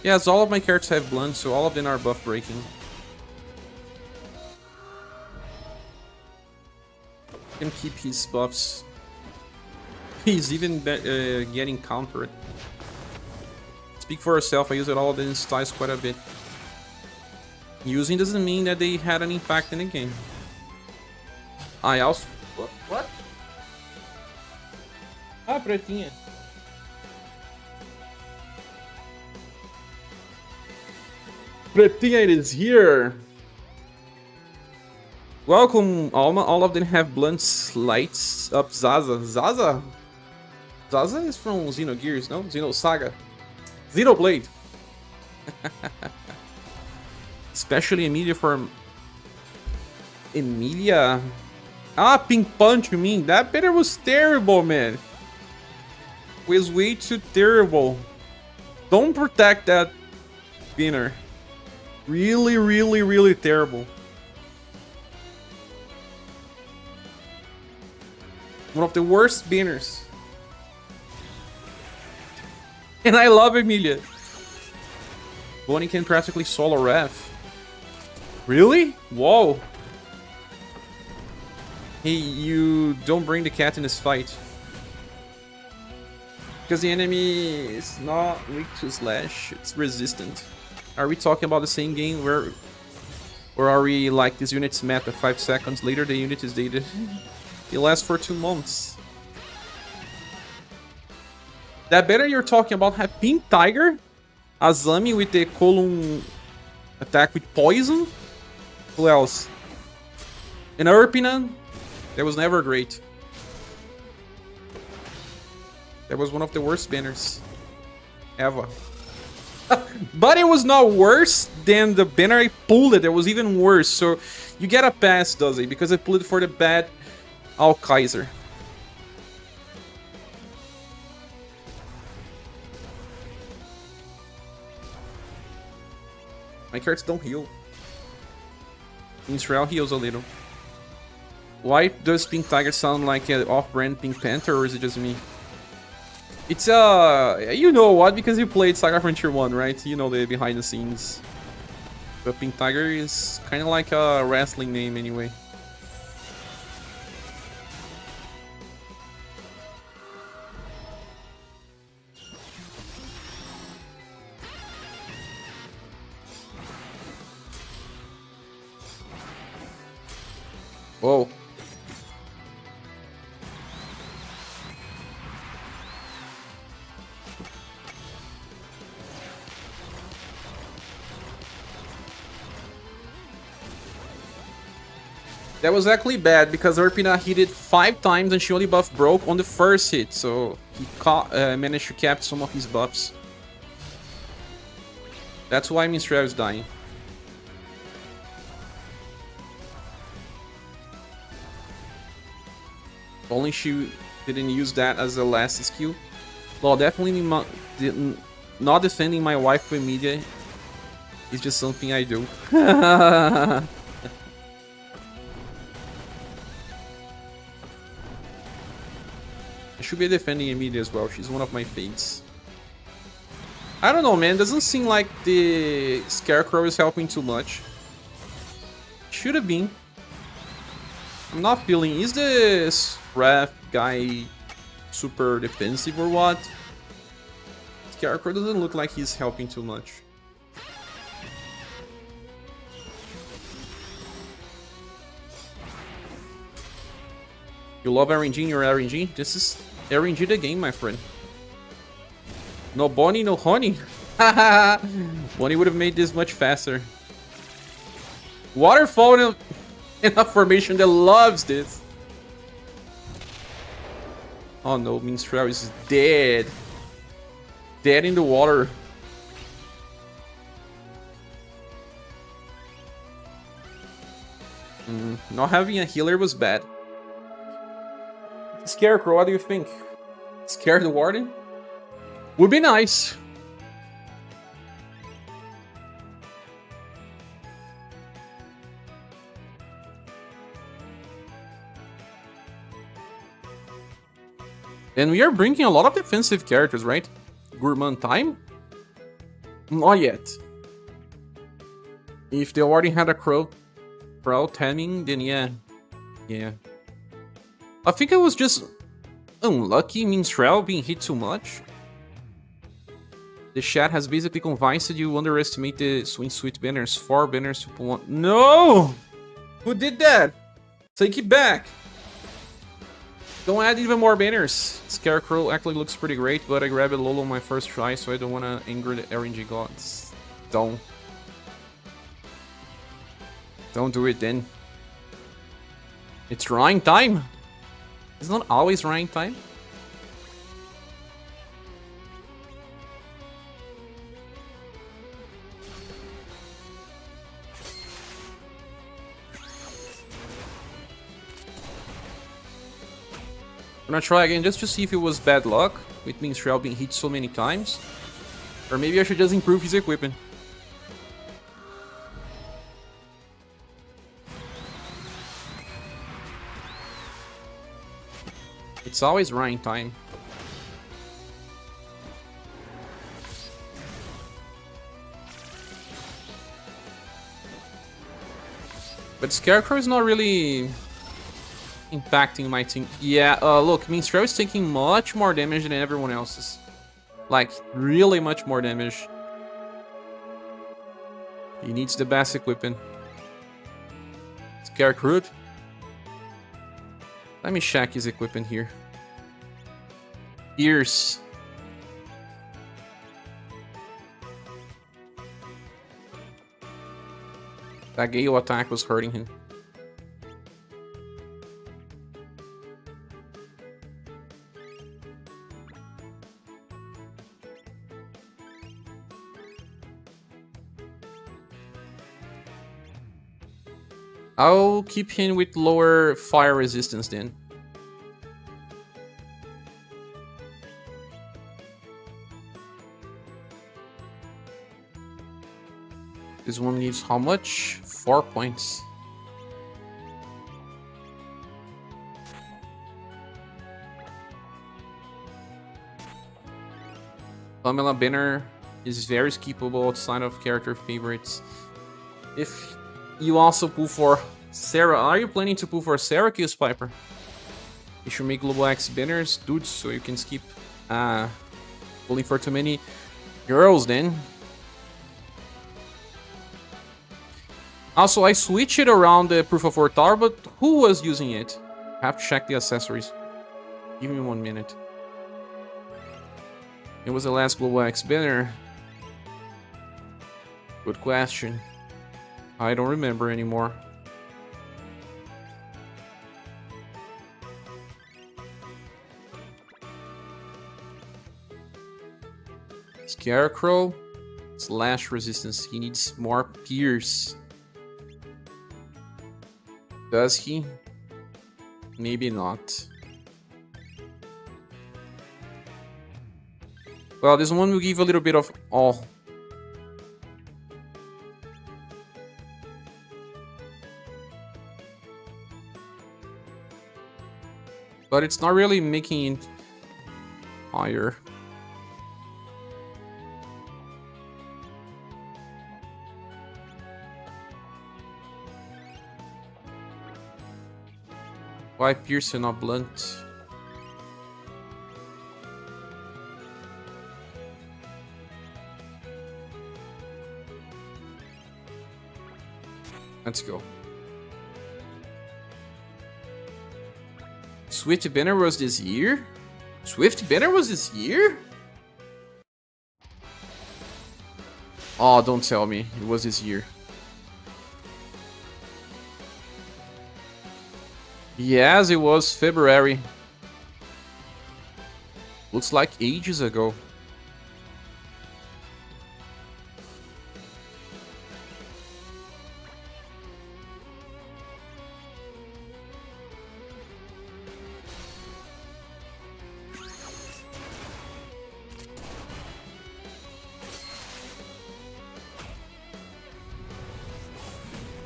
Yes, all of my characters have blunt, so all of them are buff breaking. Can keep his buffs. He's even getting countered. Speak for yourself, I use it all of them styles quite a bit. Using doesn't mean that they had an impact in the game. I also... What? Ah, pretinha. Pretinha, it is here. Welcome, Alma. All of them have blunt lights up SaGa. SaGa? SaGa is from Xenogears, no? SaGa. Xenoblade. Especially Emilia for... Emilia? Ah, Pink Punch, you mean? That banner was terrible, man. It was way too terrible. Don't protect that banner. Really, really, really terrible. One of the worst banners. And I love Emilia. Bonnie can practically solo ref. Really? Whoa. Hey, you don't bring the cat in this fight. Because the enemy is not weak to slash, it's resistant. Are we talking about the same game where... Or are we like this unit's meta 5 seconds later the unit is dated? It lasts for 2 months. That banner you're talking about had Pink Tiger, Azami with the column attack with poison. Who else? And Urpina. That was never great. That was one of the worst banners ever. But it was not worse than the banner I pulled it. It was even worse. So you get a pass, does it? Because I pulled it for the bad Alkaiser. My cards don't heal. Israel heals a little. Why does Pink Tiger sound like an off-brand Pink Panther, or is it just me? It's you know what, because you played SaGa Frontier 1, right? You know the behind the scenes. But Pink Tiger is kind of like a wrestling name anyway. Whoa. That was actually bad because Urpina hit it 5 times and she only buff broke on the first hit, so he managed to cap some of his buffs. That's why Minstrel is dying. Only she didn't use that as a last skill. Well, definitely not defending my wife with media is just something I do. I should be defending Emilia as well. She's one of my faves. I don't know, man. Doesn't seem like the Scarecrow is helping too much. Should have been. I'm not feeling... Is this Wrath guy super defensive or what? Scarecrow doesn't look like he's helping too much. You love RNG in your RNG? This is RNG the game, my friend. No Bonnie, no honey. Bonnie would have made this much faster. Waterfall in a formation that loves this. Oh no, Minstrel is dead. Dead in the water. Not having a healer was bad. Scarecrow, what do you think? Scare the Warden? Would be nice. And we are bringing a lot of defensive characters, right? Gourmand time? Not yet. If they already had a crow timing, then yeah. Yeah. I think I was just unlucky, Minstrel being hit too much. The chat has basically convinced you underestimate the swing sweet banners. 4 banners to pull on. No! Who did that? Take it back. Don't add even more banners. Scarecrow actually looks pretty great, but I grabbed it low on my first try, so I don't want to anger the RNG gods. Don't do it then. It's Rhine time. It's not always Rhine time. I'm gonna try again just to see if it was bad luck with Minstrel being hit so many times. Or maybe I should just improve his equipment. It's always Rhine time. But Scarecrow is not really impacting my team. Yeah, look, Minstrel is taking much more damage than everyone else's. Like, really much more damage. He needs the best equipment. Scarecrow. Let me check his equipment here. Ears. That Gale attack was hurting him. I'll keep him with lower fire resistance then. This one gives how much? 4 points. Pamela Banner is very skippable outside of character favorites. If you also pull for Sarah, are you planning to pull for Sarah, Kills Piper? You should make Global X banners, dudes, so you can skip pulling for too many girls then. Also, I switched it around the Proof of Work Tower, but who was using it? I have to check the accessories. Give me 1 minute. It was the last Global X banner. Good question. I don't remember anymore. Scarecrow. Slash resistance. He needs more pierce. Does he? Maybe not. Well, this one will give a little bit of all. But it's not really making it higher. Why pierce and not blunt? Let's go. Swift Banner was this year? Swift Banner was this year? Oh, don't tell me. It was this year. Yes, it was February. Looks like ages ago.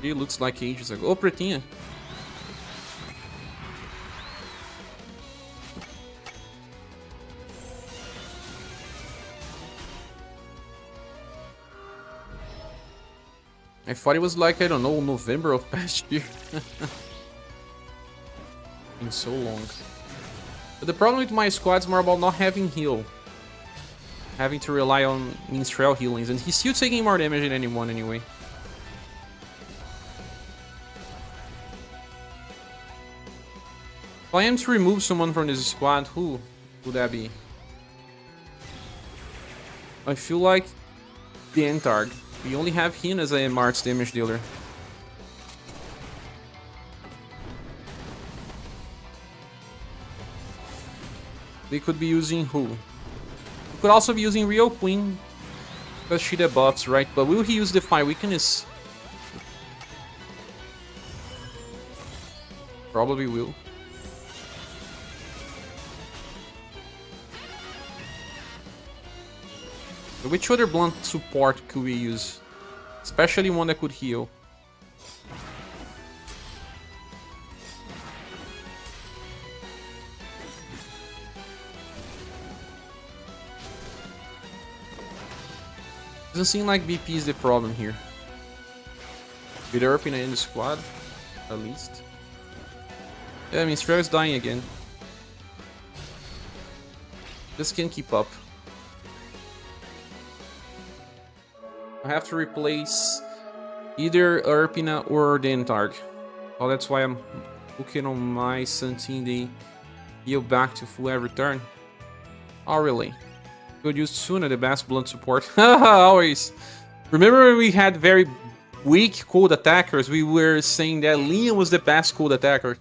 It looks like ages ago. Oh, pretinha. I thought it was like, I don't know, November of past year. Been so long. But the problem with my squad is more about not having heal. Having to rely on Minstrel healings. And he's still taking more damage than anyone anyway. If I am to remove someone from this squad, who would that be? I feel like the Entarg. We only have him as a Mark's damage dealer. They could be using who? We could also be using Rio Queen. Because she debuffs, right? But will he use Defy Weakness? Probably will. Which other blunt support could we use? Especially one that could heal. Doesn't seem like BP is the problem here. With Erpina in the squad, at least. Yeah, I mean, Strel is dying again. This can keep up. I have to replace either Erpina or the Entarg. Oh, that's why I'm looking on my Santin the heal back to full every turn. Oh, really? Could use Suna, the best blunt support. Always. Remember when we had very weak cold attackers? We were saying that Liam was the best cold attacker.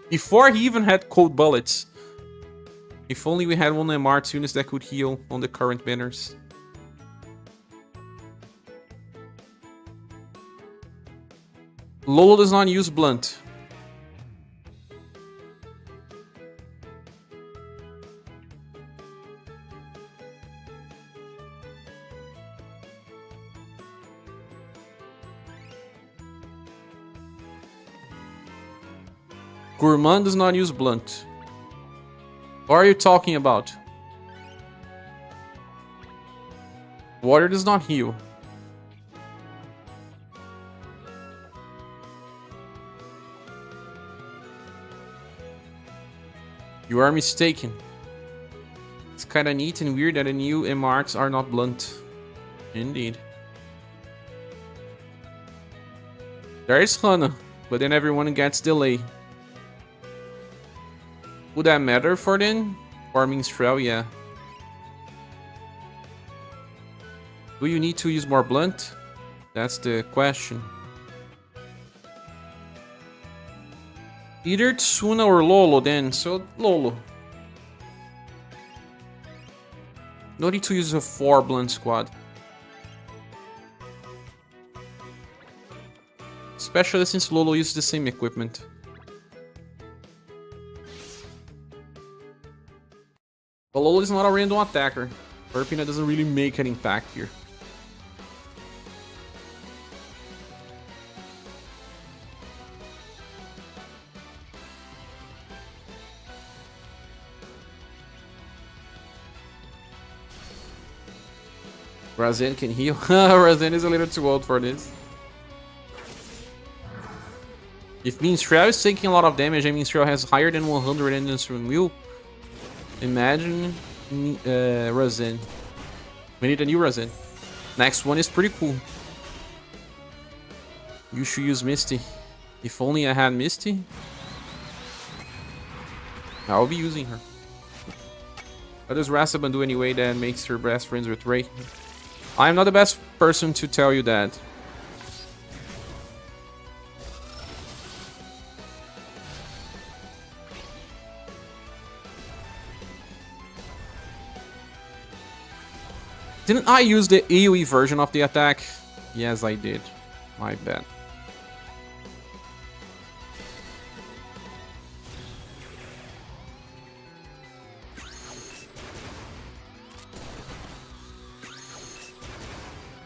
Before he even had cold bullets. If only we had one MR tuners that could heal on the current banners. Lolo does not use blunt. Gourmand does not use blunt. What are you talking about? Water does not heal. You are mistaken. It's kinda neat and weird that the new MRs are not blunt. Indeed. There is Hana, but then everyone gets delay. Would that matter for then? Or Minstrel, yeah. Do you need to use more blunt? That's the question. Either Tsuna or Lolo then, so Lolo. No need to use a 4 blunt squad. Especially since Lolo uses the same equipment. But Lolo is not a random attacker. Erpina doesn't really make an impact here. Razen can heal. Razen is a little too old for this. If Minstrel is taking a lot of damage and Minstrel has higher than 100 endurance from will, imagine Razen. We need a new Razen. Next one is pretty cool. You should use Misty. If only I had Misty. I'll be using her. What does Rasaban do anyway that makes her best friends with Ray? I'm not the best person to tell you that. Didn't I use the AoE version of the attack? Yes, I did. My bad.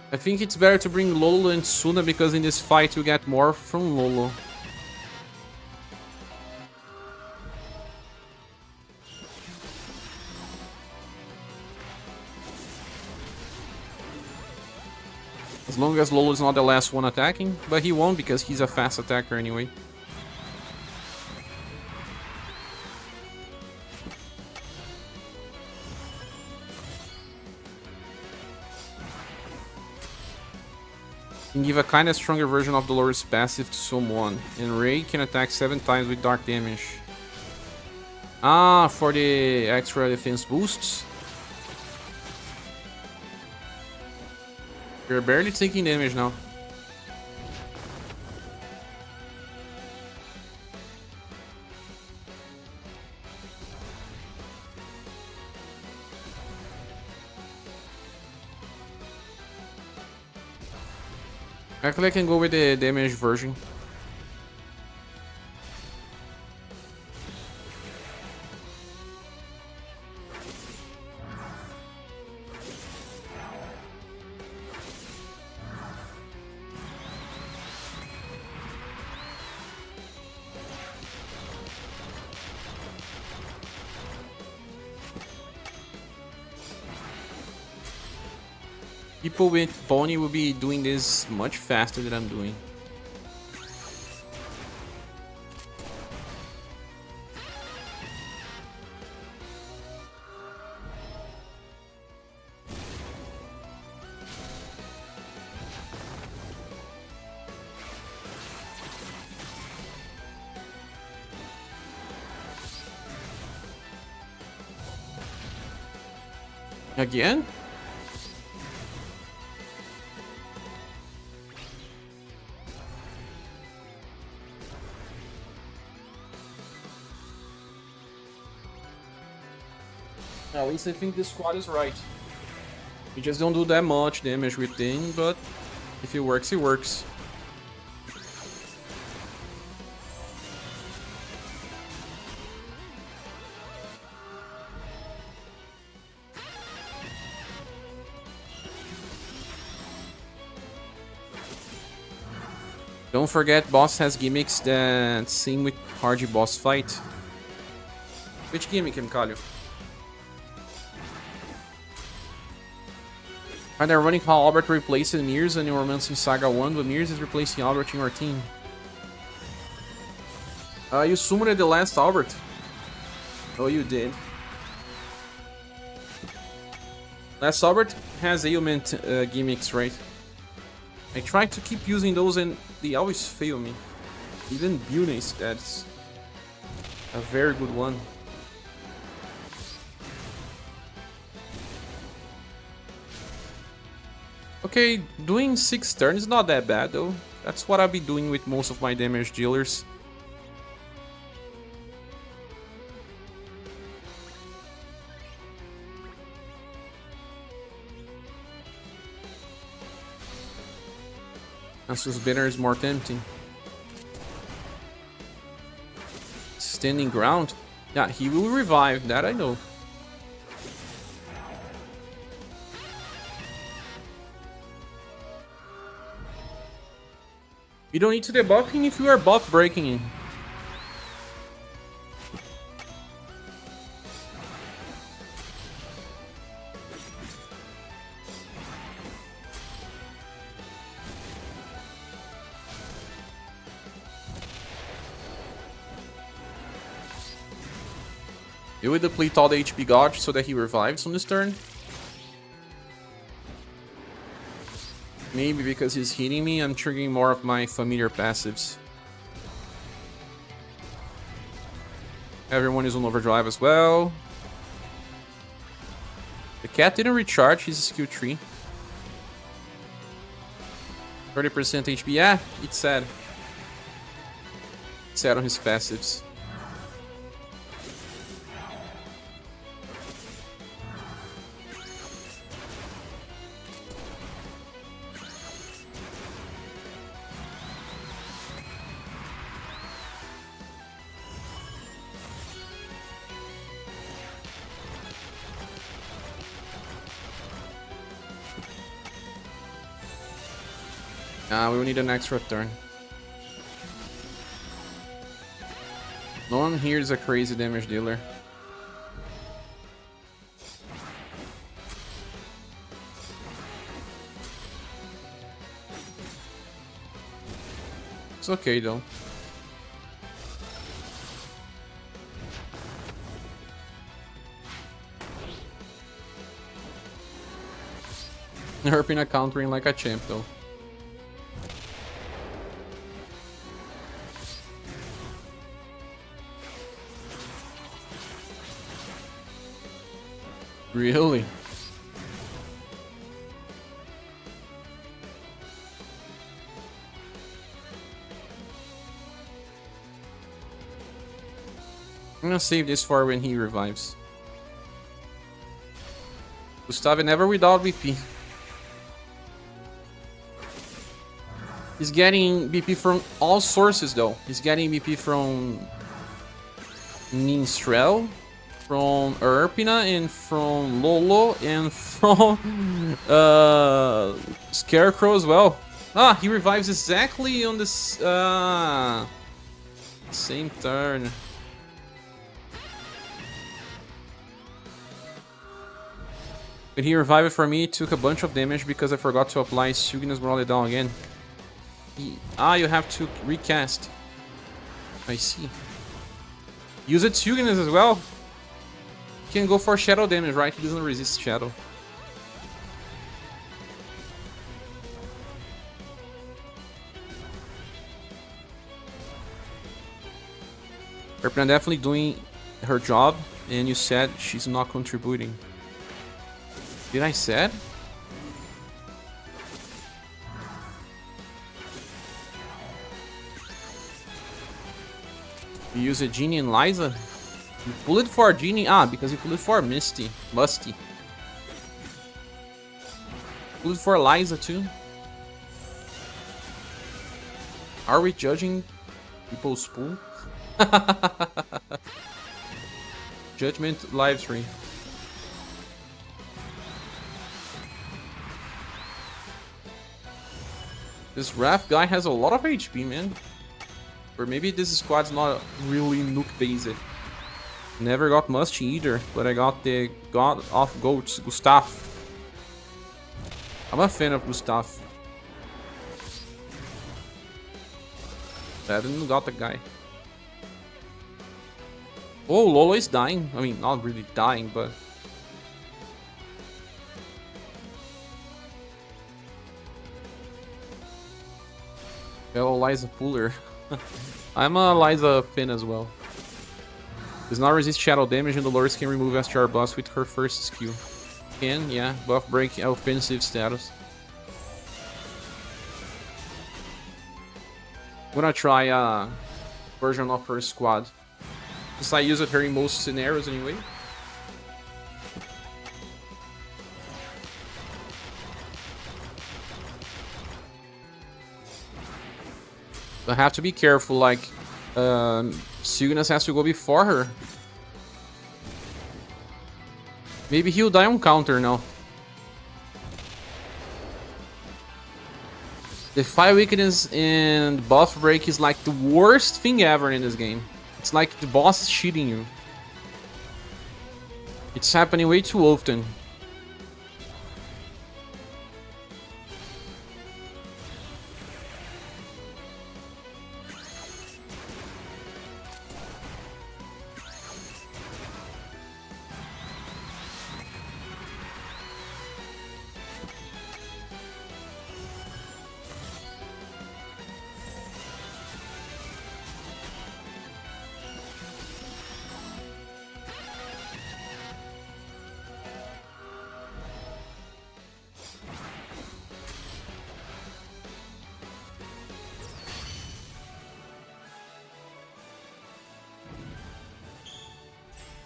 I think it's better to bring Lolo and Suna because in this fight you get more from Lolo. As long as Lolo is not the last one attacking, but he won't because he's a fast attacker anyway. Can give a kinda stronger version of Dolores' passive to someone, and Ray can attack 7 times with dark damage. Ah, for the extra defense boosts? You're barely taking damage now. Actually, I can go with the damage version. People with Pony will be doing this much faster than I'm doing. Again? At least I think this squad is right. We just don't do that much damage with Ding, but if it works, it works. Don't forget, boss has gimmicks that seem with hard boss fight. Which gimmick, Mkalio? Are they running how Albert replaces Mears and Neuromancer in SaGa 1, but Mears is replacing Albert in your team? You summoned the last Albert. Oh, you did. Last Albert has ailment gimmicks, right? I try to keep using those and they always fail me. Even Bunis, that's a very good one. Okay, doing 6 turns is not that bad though. That's what I'll be doing with most of my damage dealers. Asus banner is more tempting. Standing ground? Yeah, he will revive, that I know. You don't need to debuff him if you are buff breaking him. You will deplete all the HP gauge so that he revives on this turn. Maybe because he's hitting me, I'm triggering more of my familiar passives. Everyone is on overdrive as well. The cat didn't recharge his skill tree. 30% HP. Yeah, it's sad. It's sad on his passives. We will need an extra turn. No one here is a crazy damage dealer. It's okay though. Herpina countering like a champ though. Really? I'm gonna save this for when he revives. Gustave never without BP. He's getting BP from all sources though. He's getting BP from Minstrel, from Erpina, and from Lolo, and from Scarecrow as well. Ah, he revives exactly on this same turn. When he revived for me, it took a bunch of damage because I forgot to apply Sugnus Morale down again. You have to recast. I see. Use it Sugnus as well. He can go for shadow damage, right? He doesn't resist shadow. Erpina definitely doing her job, and you said she's not contributing. Did I said? You use a Genie and Liza? You pull it for Genie? Ah, because you pull it for Musty. Pull it for Liza too? Are we judging people's pool? Judgment Livestream. This Wrath guy has a lot of HP, man. Or maybe this squad's not really nuke based. Never got Musty either, but I got the God of Goats, Gustav. I'm a fan of Gustav. I didn't got the guy. Oh, Lolo is dying. I mean, not really dying, but... Hello, Liza Puller. I'm a Liza fan as well. Does not resist shadow damage, and Dolores can remove SGR boss with her first skill. Can, yeah, buff break offensive status. I'm gonna try a version of her squad. Since I use her in most scenarios anyway. I have to be careful, like, Sugnus has to go before her. Maybe he'll die on counter now. The Fire Weakness and buff break is like the worst thing ever in this game. It's like the boss is cheating you. It's happening way too often.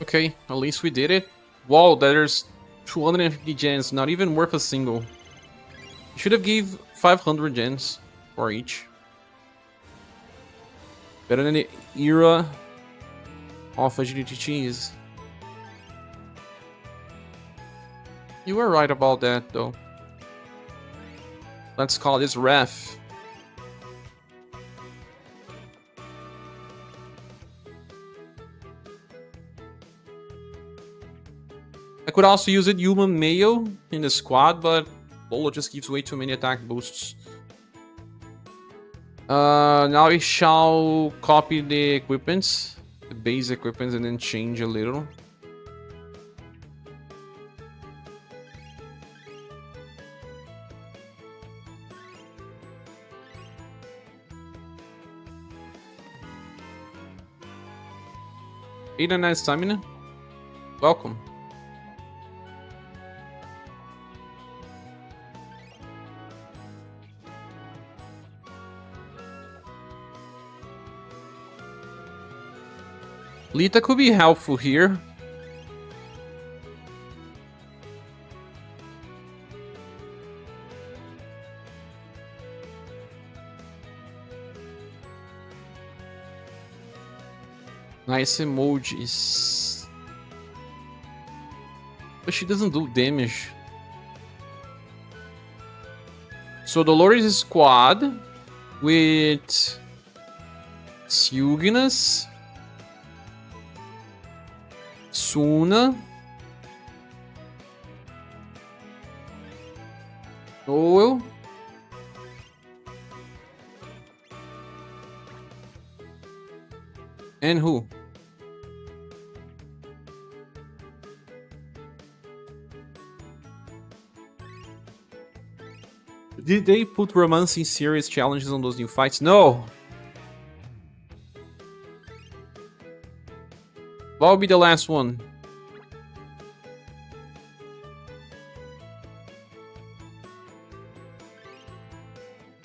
Okay, at least we did it. Wow, there's 250 gens, not even worth a single. You should have gave 500 gens for each. Better than the era of agility cheese. You were right about that, though. Let's call this ref. I could also use it human male in the squad, but Lolo just gives way too many attack boosts. Now we shall copy the equipments, the base equipments, and then change a little. Eight and 9 stamina. Welcome. Lita could be helpful here. Nice emojis. But she doesn't do damage. So Dolores' squad with Silginas, Suna, Noel, and who? Did they put romancing series challenges on those new fights? No! What will be the last one?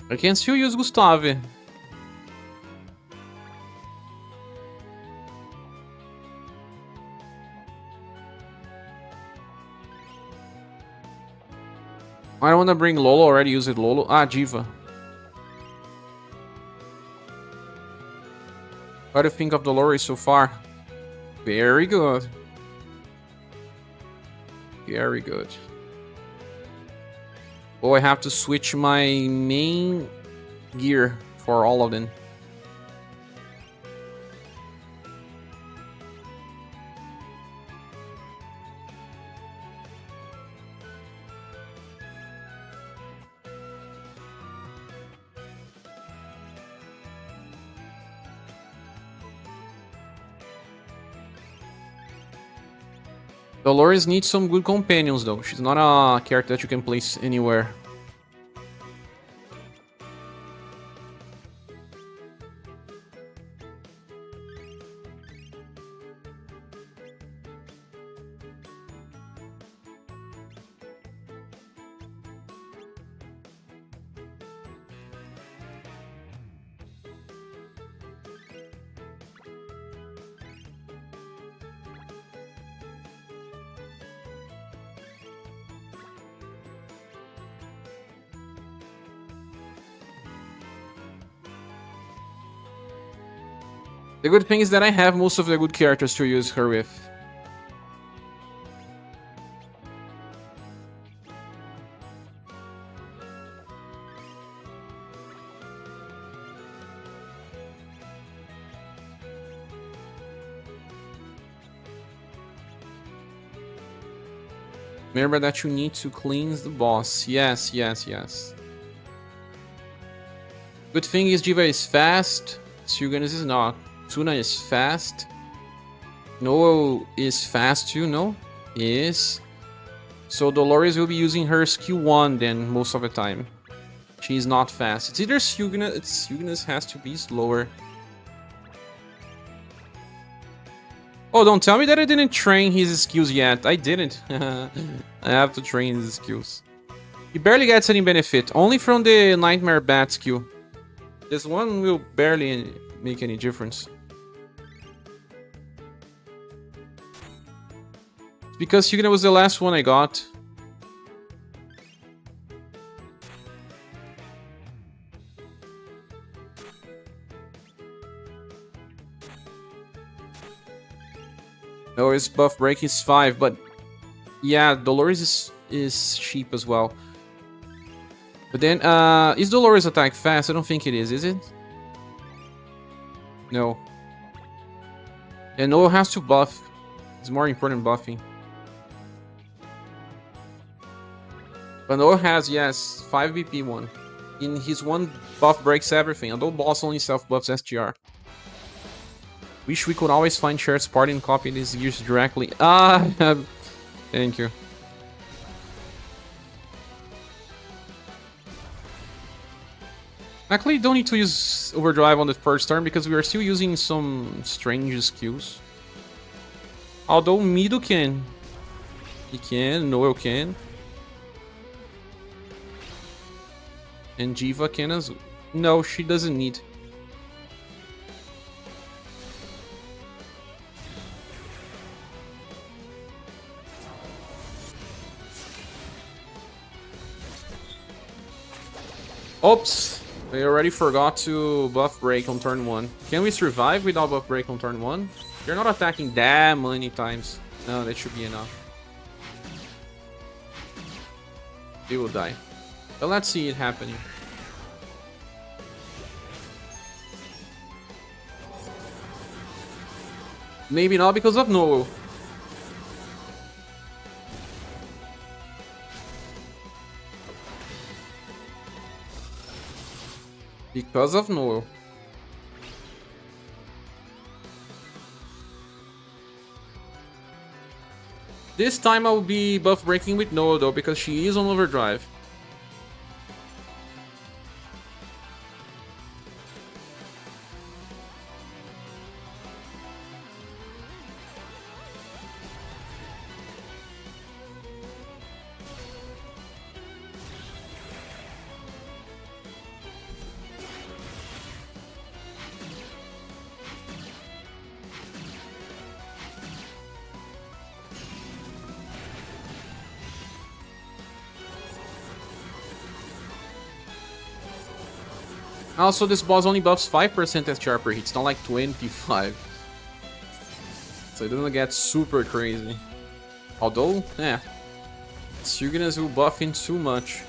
I can still use Gustave. I don't want to bring Lolo, already used Lolo. Ah, Diva. What do you think of Dolores so far? Very good. Very good. Oh, I have to switch my main gear for all of them. Dolores needs some good companions, though. She's not a character that you can place anywhere. The good thing is that I have most of the good characters to use her with. Remember that you need to cleanse the boss. Yes, yes, yes. Good thing is Diva is fast. Silganis is not. Tuna is fast. Noel is fast too, no? Yes. So Dolores will be using her skill 1 then most of the time. She's not fast. It's either Silganis, Silganis has to be slower. Oh, don't tell me that I didn't train his skills yet. I didn't. I have to train his skills. He barely gets any benefit. Only from the Nightmare Bat skill. This one will barely make any difference. Because Sugna was the last one I got. No, his buff break is 5, but yeah, Dolores is cheap as well. But then, is Dolores attack fast? I don't think it is it? No. And Noel has to buff. It's more important buffing. But Noel has, yes, 5 BP one. In his one buff breaks everything, although boss only self buffs SGR. Wish we could always find shared part and copy these gears directly. Thank you. Actually, don't need to use Overdrive on the first turn because we are still using some strange skills. Although Mido can. He can, Noel can. And Jiva can as well. No, she doesn't need. Oops! I already forgot to buff break on turn 1. Can we survive without buff break on turn 1? You're not attacking that many times. No, that should be enough. They will die. But let's see it happening. Maybe not because of Noel. Because of Noel. This time I will be buff breaking with Noel though, because she is on overdrive. Also, this boss only buffs 5% SGR per hit, it's not like 25. So it doesn't get super crazy. Although, yeah. Sugnas will buff in too much.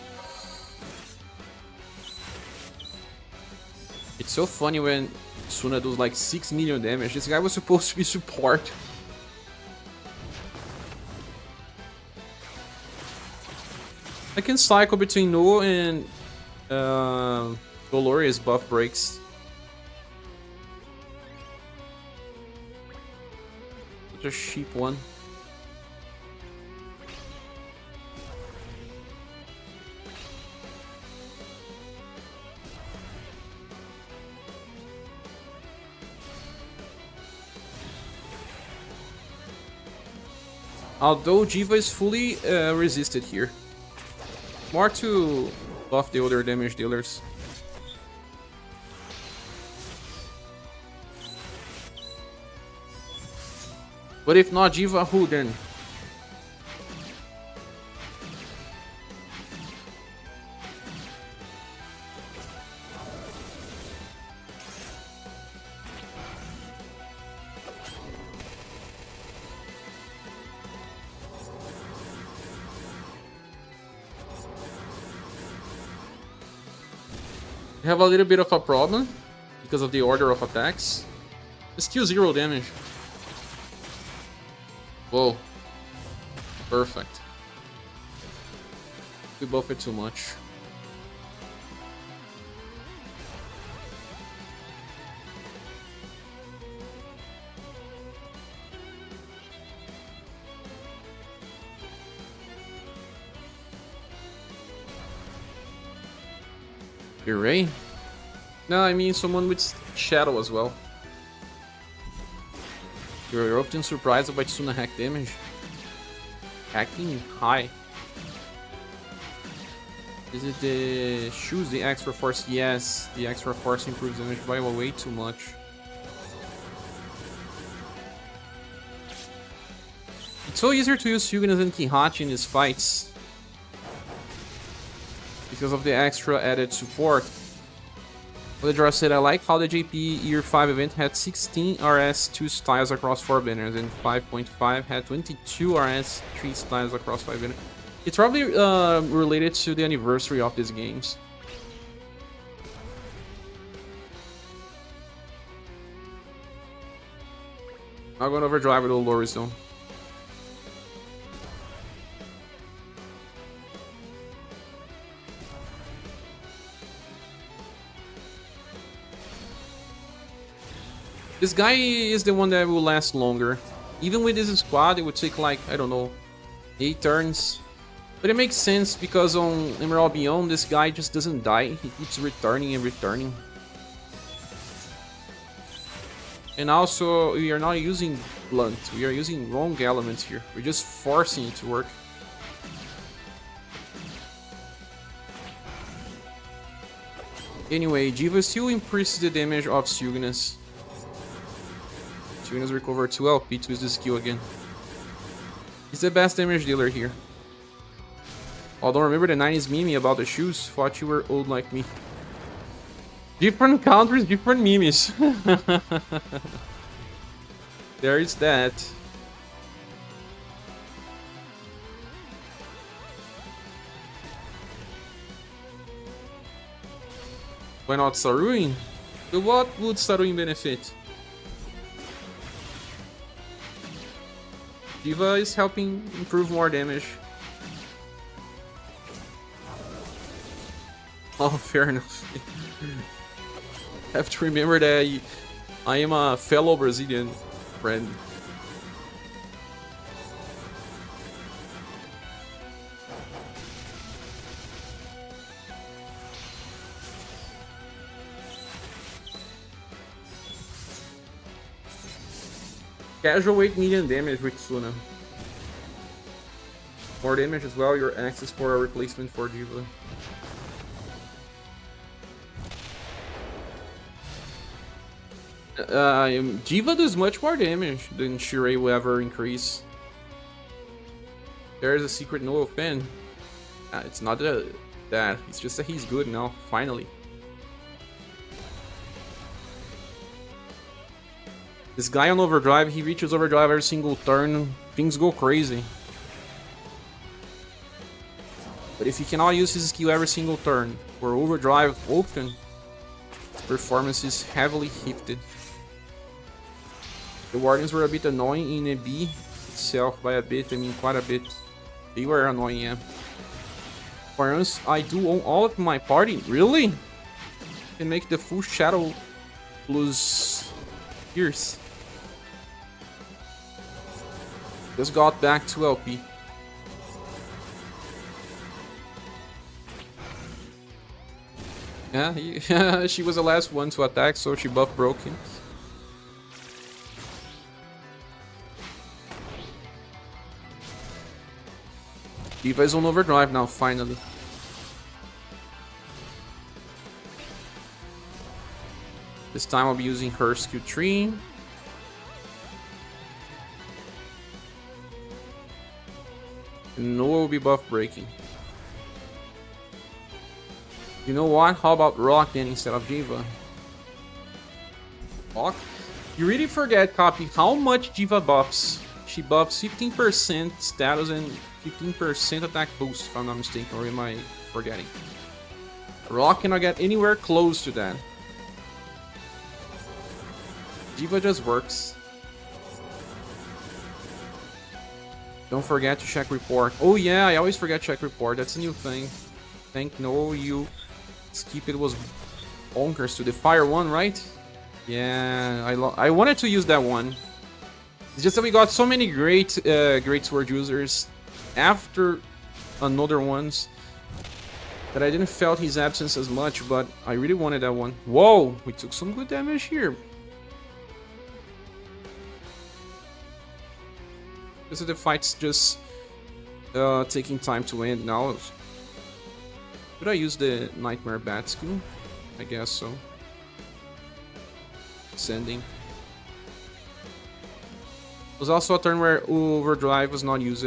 It's so funny when Suna does like 6 million damage. This guy was supposed to be support. I can cycle between Noah and Dolores buff breaks. Such a cheap one. Although Jiva is fully resisted here. More to buff the other damage dealers. But if not Jiva, who then? We have a little bit of a problem because of the order of attacks. It's still 0 damage. Whoa. Perfect. We buff it too much. Ray? No, I mean someone with Shadow as well. You're often surprised by Tsuna hack damage. Hacking high. Is it the shoes, the extra force? Yes, the extra force improves damage by way too much. It's so easier to use Sugunas and Kihachi in these fights because of the extra added support. But the said, I like how the JP Year 5 event had 16 RS 2 styles across 4 banners, and 5.5 had 22 RS 3 styles across 5 banners. It's probably related to the anniversary of these games. I'm going to overdrive with the lower zone. This guy is the one that will last longer. Even with this squad, it would take like, I don't know, 8 turns. But it makes sense because on Emerald Beyond, this guy just doesn't die. He keeps returning and returning. And also, we are not using blunt. We are using wrong elements here. We're just forcing it to work. Anyway, Diva still increases the damage of Sugunas. Sugunas recover 2 LP to use the skill again. He's the best damage dealer here. Although remember the 90s meme about the shoes? Thought you were old like me. Different countries, different memes. There is that. Why not Saruin? To what would Saruin benefit? Diva is helping improve more damage. Oh, fair enough. Have to remember that I am a fellow Brazilian friend. Casual 8 million damage with Suna. More damage as well, your access for a replacement for Diva. Diva does much more damage than Shirei will ever increase. There is a secret no pen. It's not that, it's just that he's good now, finally. This guy on overdrive, he reaches overdrive every single turn, things go crazy. But if he cannot use his skill every single turn, or overdrive often, his performance is heavily shifted. The wardens were a bit annoying in a B itself, by a bit, I mean quite a bit. They were annoying, yeah. For instance, I do own all of my party, really? Can make the full shadow plus pierce. Just got back to LP. Yeah, she was the last one to attack, so she buff broke him. Diva is on overdrive now, finally. This time I'll be using her skill 3. And Noah will be buff breaking. You know what? How about Rock then instead of Diva? Rock? You really forget, Copy, how much Diva buffs. She buffs 15% status and 15% attack boost, if I'm not mistaken, or am I forgetting? Rock cannot get anywhere close to that. Diva just works. Don't forget to check report. Oh yeah, I always forget to check report. That's a new thing. Thank no you. Skip it was bonkers to the fire one, right? Yeah, I wanted to use that one. It's just that we got so many great sword users after another ones that I didn't felt his absence as much, but I really wanted that one. Whoa, we took some good damage here. Because the fight's just taking time to end now. Should I use the Nightmare Bat skill? I guess so. Sending. Was also a turn where Overdrive was not used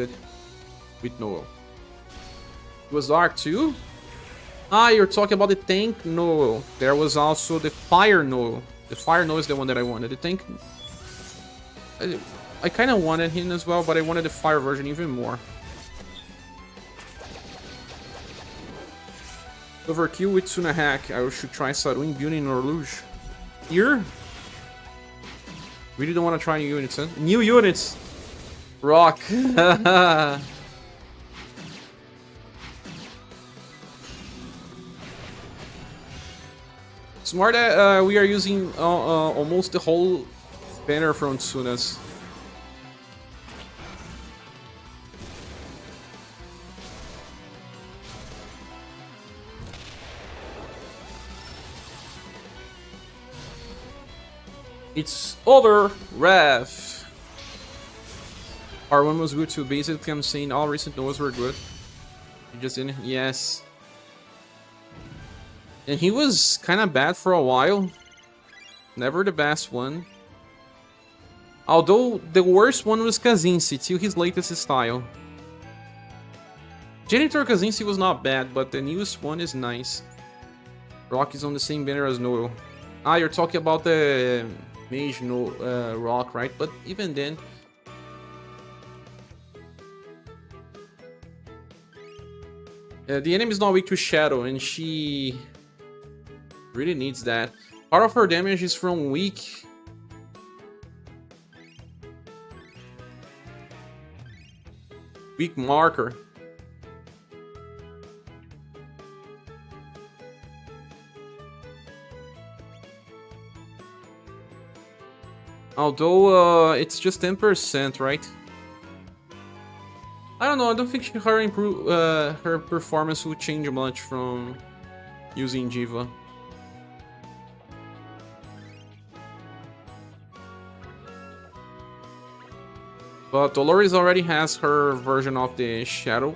with Noel. It was Dark too? Ah, you're talking about the tank Noel. There was also the Fire Noel. The Fire Noel is the one that I wanted. The tank... I kind of wanted him as well, but I wanted the Fire version even more. Overkill with Tsuna Hack. I should try Saruin Building or Luge. Here? Really don't want to try new units, huh? New units! Rock. Smart that we are using almost the whole banner from Tsuna's. It's over, ref. Part 1 was good too. Basically, I'm saying all recent Noahs were good. You just didn't? Yes. And he was kind of bad for a while. Never the best one. Although, the worst one was Kazinsi, till his latest style. Janitor Kazinsi was not bad, but the newest one is nice. Rock is on the same banner as Noel. Ah, you're talking about the... Mage Rock, right? But even then, the enemy is not weak to Shadow, and she really needs that. Part of her damage is from weak. Weak marker. Although, it's just 10%, right? I don't know, I don't think her performance will change much from using Diva. But Dolores already has her version of the Shadow.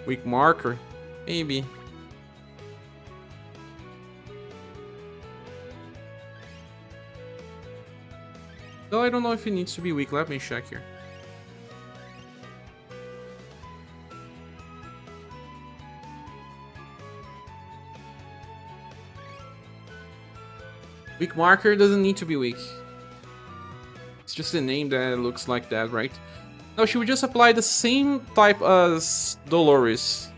Weak marker. Maybe. Though I don't know if it needs to be weak. Let me check here. Weak marker doesn't need to be weak. It's just a name that looks like that, right? No, she would just apply the same type as Dolores.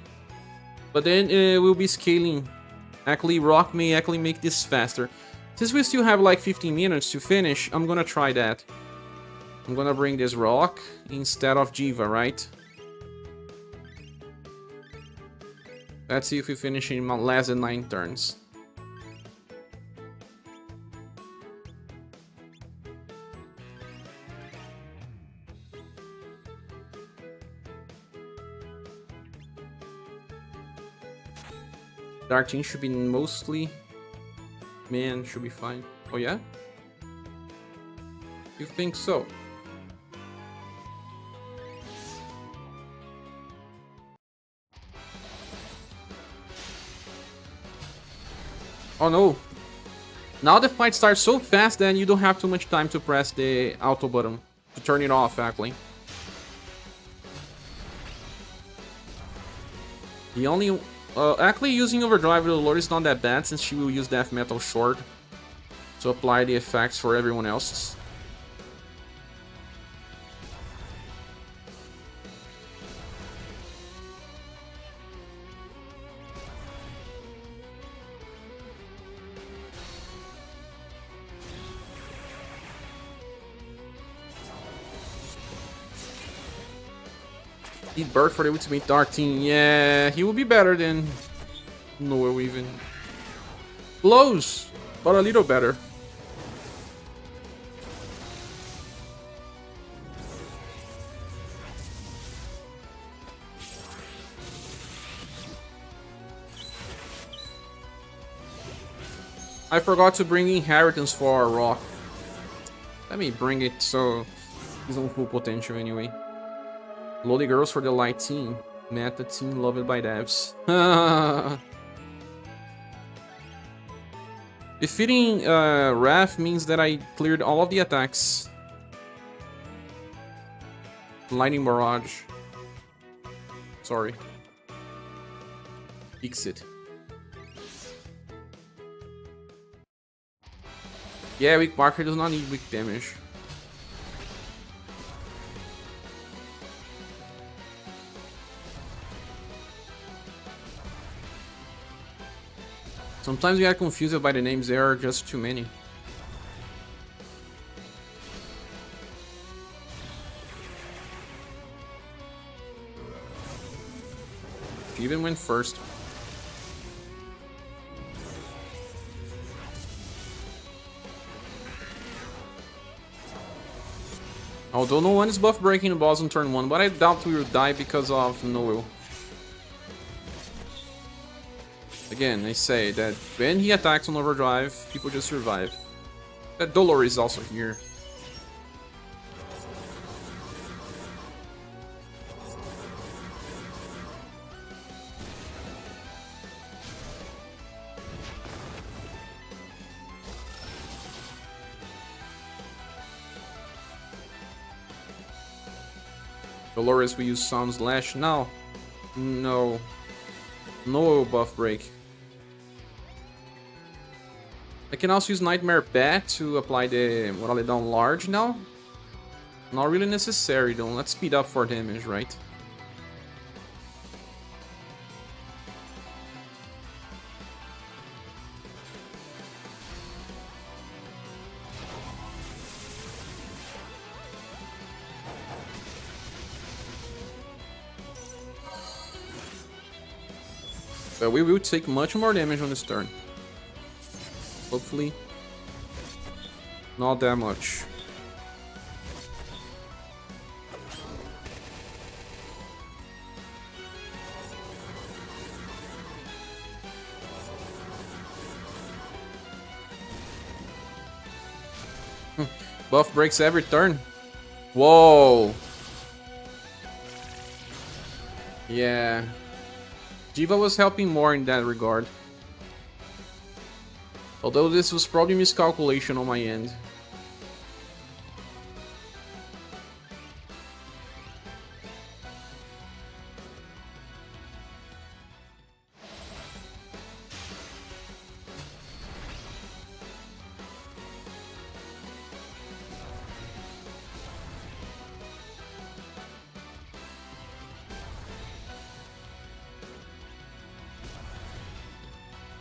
But then we'll be scaling. Actually, Rock may actually make this faster. Since we still have like 15 minutes to finish, I'm gonna try that. I'm gonna bring this Rock instead of Jiva, right? Let's see if we finish in less than 9 turns. Dark Team should be mostly... Man, should be fine. Oh yeah? You think so? Oh no! Now the fight starts so fast that you don't have too much time to press the auto button. To turn it off, actually. The only... actually, using Overdrive with Lord is not that bad, since she will use Death Metal Short to apply the effects for everyone else. Need Bird for the ultimate Dark Team. Yeah, he will be better than Noel even. Close, but a little better. I forgot to bring Inheritance for our Rock. Let me bring it so he's on full potential anyway. Lowly Girls for the Light Team. Meta Team loved by devs. Defeating Wrath means that I cleared all of the attacks. Lightning Barrage. Sorry. Fix it. Yeah, weak marker does not need weak damage. Sometimes we get confused by the names, there are just too many. She even went first. Although no one is buff breaking the boss on turn 1, but I doubt we will die because of Noel. Again, I say that when he attacks on overdrive, people just survive. That Dolores is also here. Dolores, we use Sound Slash now. No. No buff break. I can also use Nightmare Bat to apply the Morale Down Large now. Not really necessary though. Let's speed up for damage, right? But we will take much more damage on this turn. Hopefully, not that much. Buff breaks every turn. Whoa. Yeah. Jiva was helping more in that regard. Although this was probably miscalculation on my end.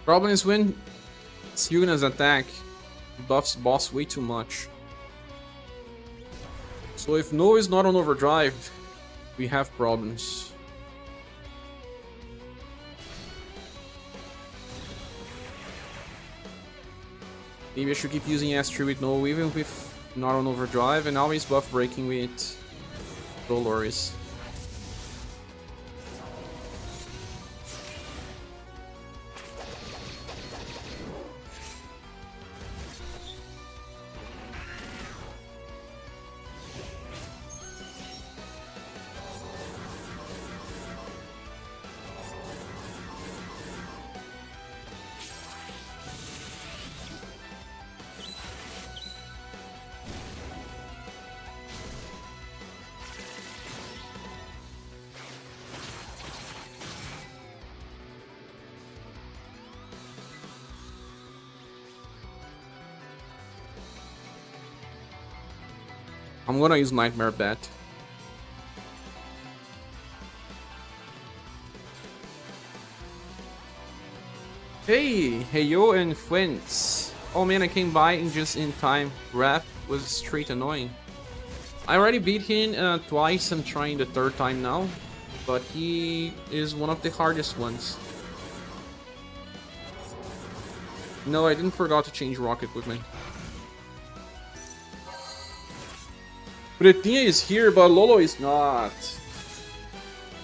Problem is when Yuna's attack buffs boss way too much. So if No is not on overdrive, we have problems. Maybe I should keep using S3 with No even with not on overdrive and always buff breaking with Dolores. I'm gonna use Nightmare Bat. Hey yo and friends. Oh man, I came by and just in time. Raph was straight annoying. I already beat him twice. I'm trying the third time now. But he is one of the hardest ones. No, I didn't forget to change rocket equipment. Pretinha is here, but Lolo is not.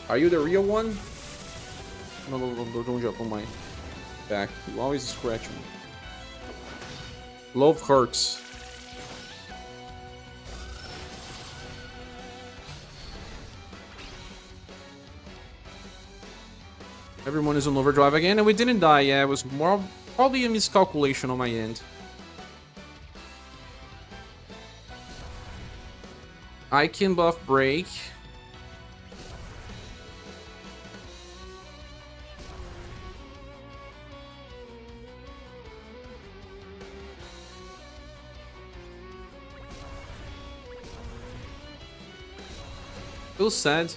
Are you the real one? No, don't jump on my back. You always scratch me. Love hurts. Everyone is on overdrive again, and we didn't die. Yeah, it was more probably a miscalculation on my end. I can buff break So sad.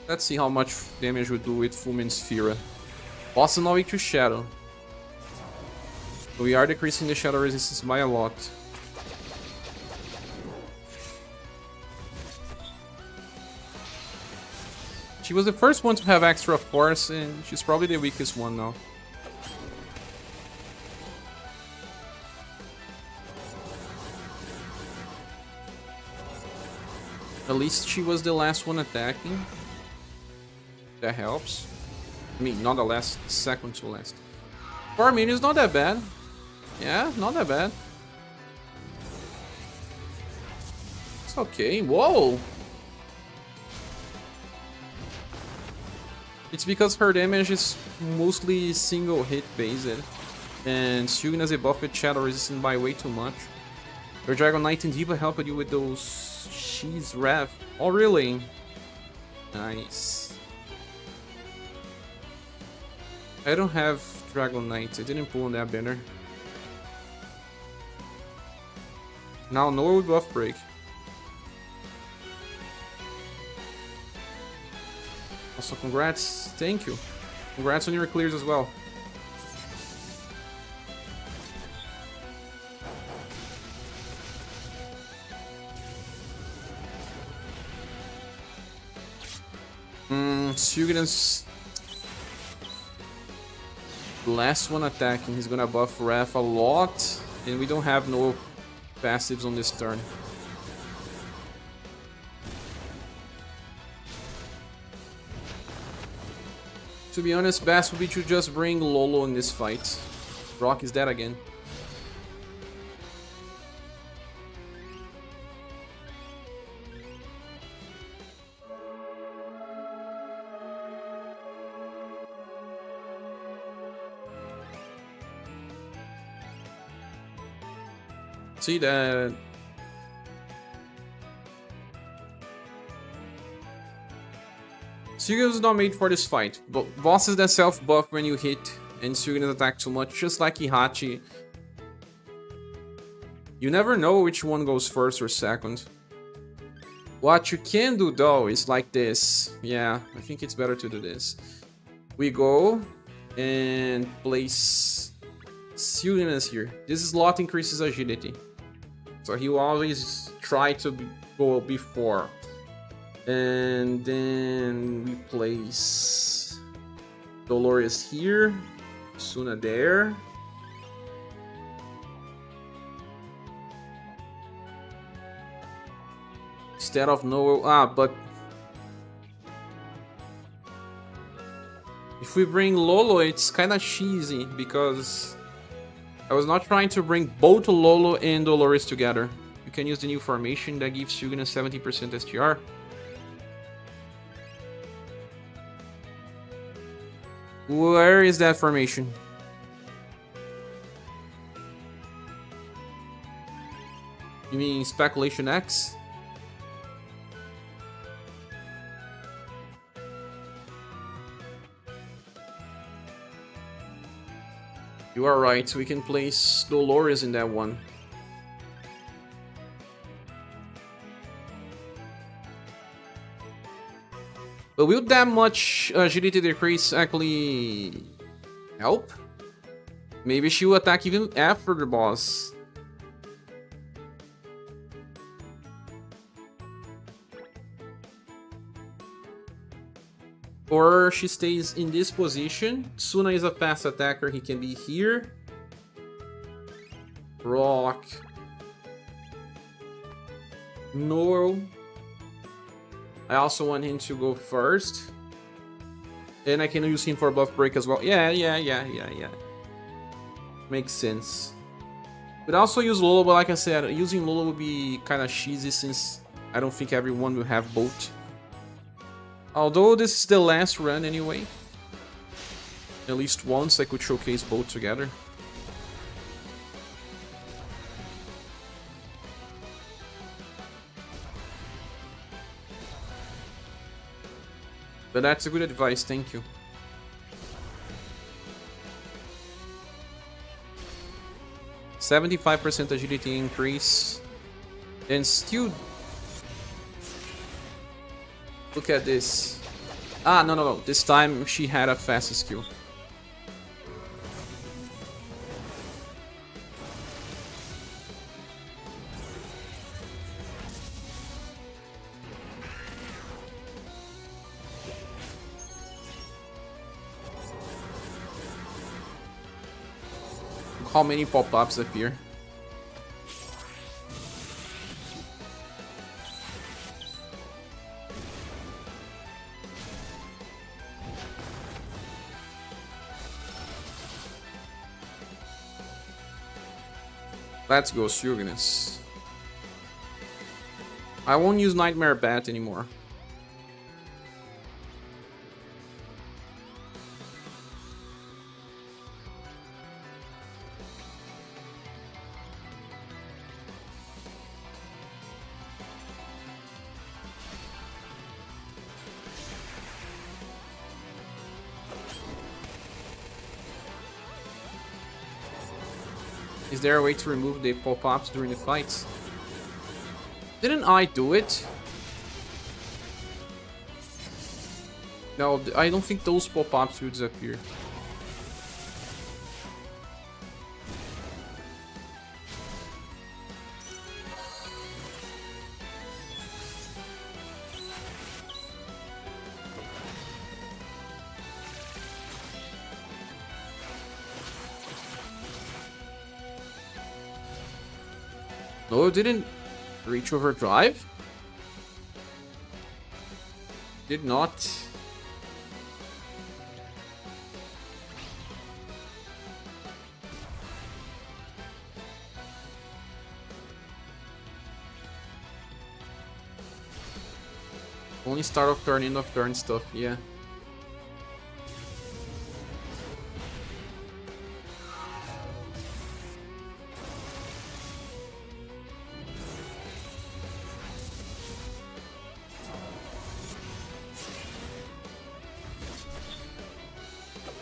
Let's see how much damage we do with Fulmin Sphere. Also now weak to Shadow. We are decreasing the Shadow resistance by a lot. She was the first one to have extra force, and she's probably the weakest one now. At least she was the last one attacking. That helps. I mean, not the last, second to last. 4 minutes is not that bad. Yeah, not that bad. It's okay. Whoa! It's because her damage is mostly single hit based. And Sugna's a buff with Shadow resistant by way too much. Your Dragon Knight and Diva helped you with those She's Rev. Oh, really? Nice. I don't have Dragon Knight. I didn't pull on that banner. Now no buff break. Also, congrats. Thank you. Congrats on your clears as well. Sugna's last one attacking. He's gonna buff Wrath a lot, and we don't have no passives on this turn. To be honest, best would be to just bring Lolo in this fight. Rock is dead again. See that? Sugna is not made for this fight, but bosses that self-buff when you hit and Sugna attack too much, just like Ihachi. You never know which one goes first or second. What you can do though is like this. Yeah, I think it's better to do this. We go and place Sugna's here. This slot increases agility. So he will always try to go before. And then we place Dolores here, Suna there. Instead of Noel, but if we bring Lolo, it's kind of cheesy because I was not trying to bring both Lolo and Dolores together. You can use the new formation that gives Sugna 70% STR. Where is that formation? You mean Speculation X? You are right, we can place Dolores in that one. But will that much agility decrease actually help? Maybe she will attack even after the boss. Or she stays in this position. Suna is a fast attacker, he can be here. Rock. No. I also want him to go first. And I can use him for buff break as well. Yeah. Makes sense. But also use Lolo, but like I said, using Lolo would be kind of cheesy since I don't think everyone will have both. Although this is the last run anyway. At least once I could showcase both together. But that's a good advice, thank you. 75% agility increase. And still... Look at this. Ah, no. This time she had a fast skill. Look how many pop-ups appear. Let's go, Sylvanus. I won't use Nightmare Bat anymore. Is there a way to remove the pop-ups during the fights? Didn't I do it? No, I don't think those pop-ups will disappear. No, it didn't reach overdrive. Did not. Only start of turn, end of turn stuff, yeah.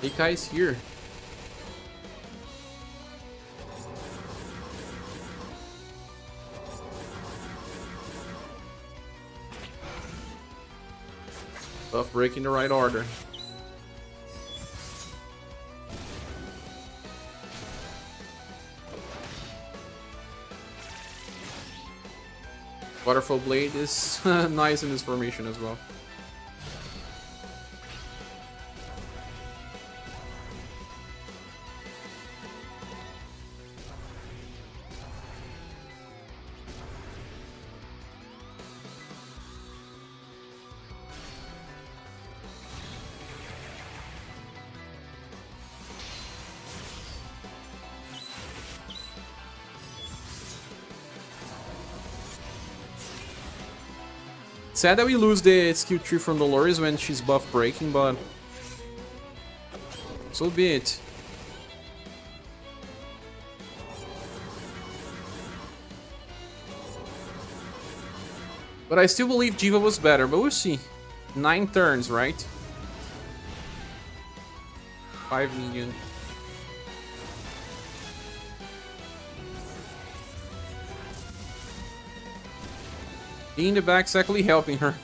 Ikai is here. Buff break in the right order. Waterfall Blade is nice in this formation as well. Sad that we lose the skill tree from Dolores when she's buff breaking, but so be it. But I still believe Jiva was better, but we'll see. 9 turns, right? 5 million. In the back's actually helping her.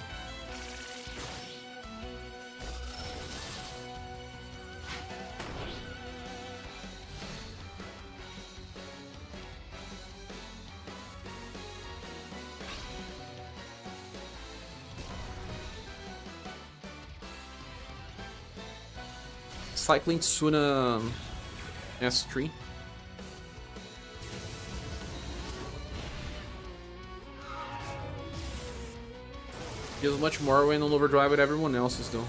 Cycling Tsuna S3. Feels much more when on overdrive with everyone else's though.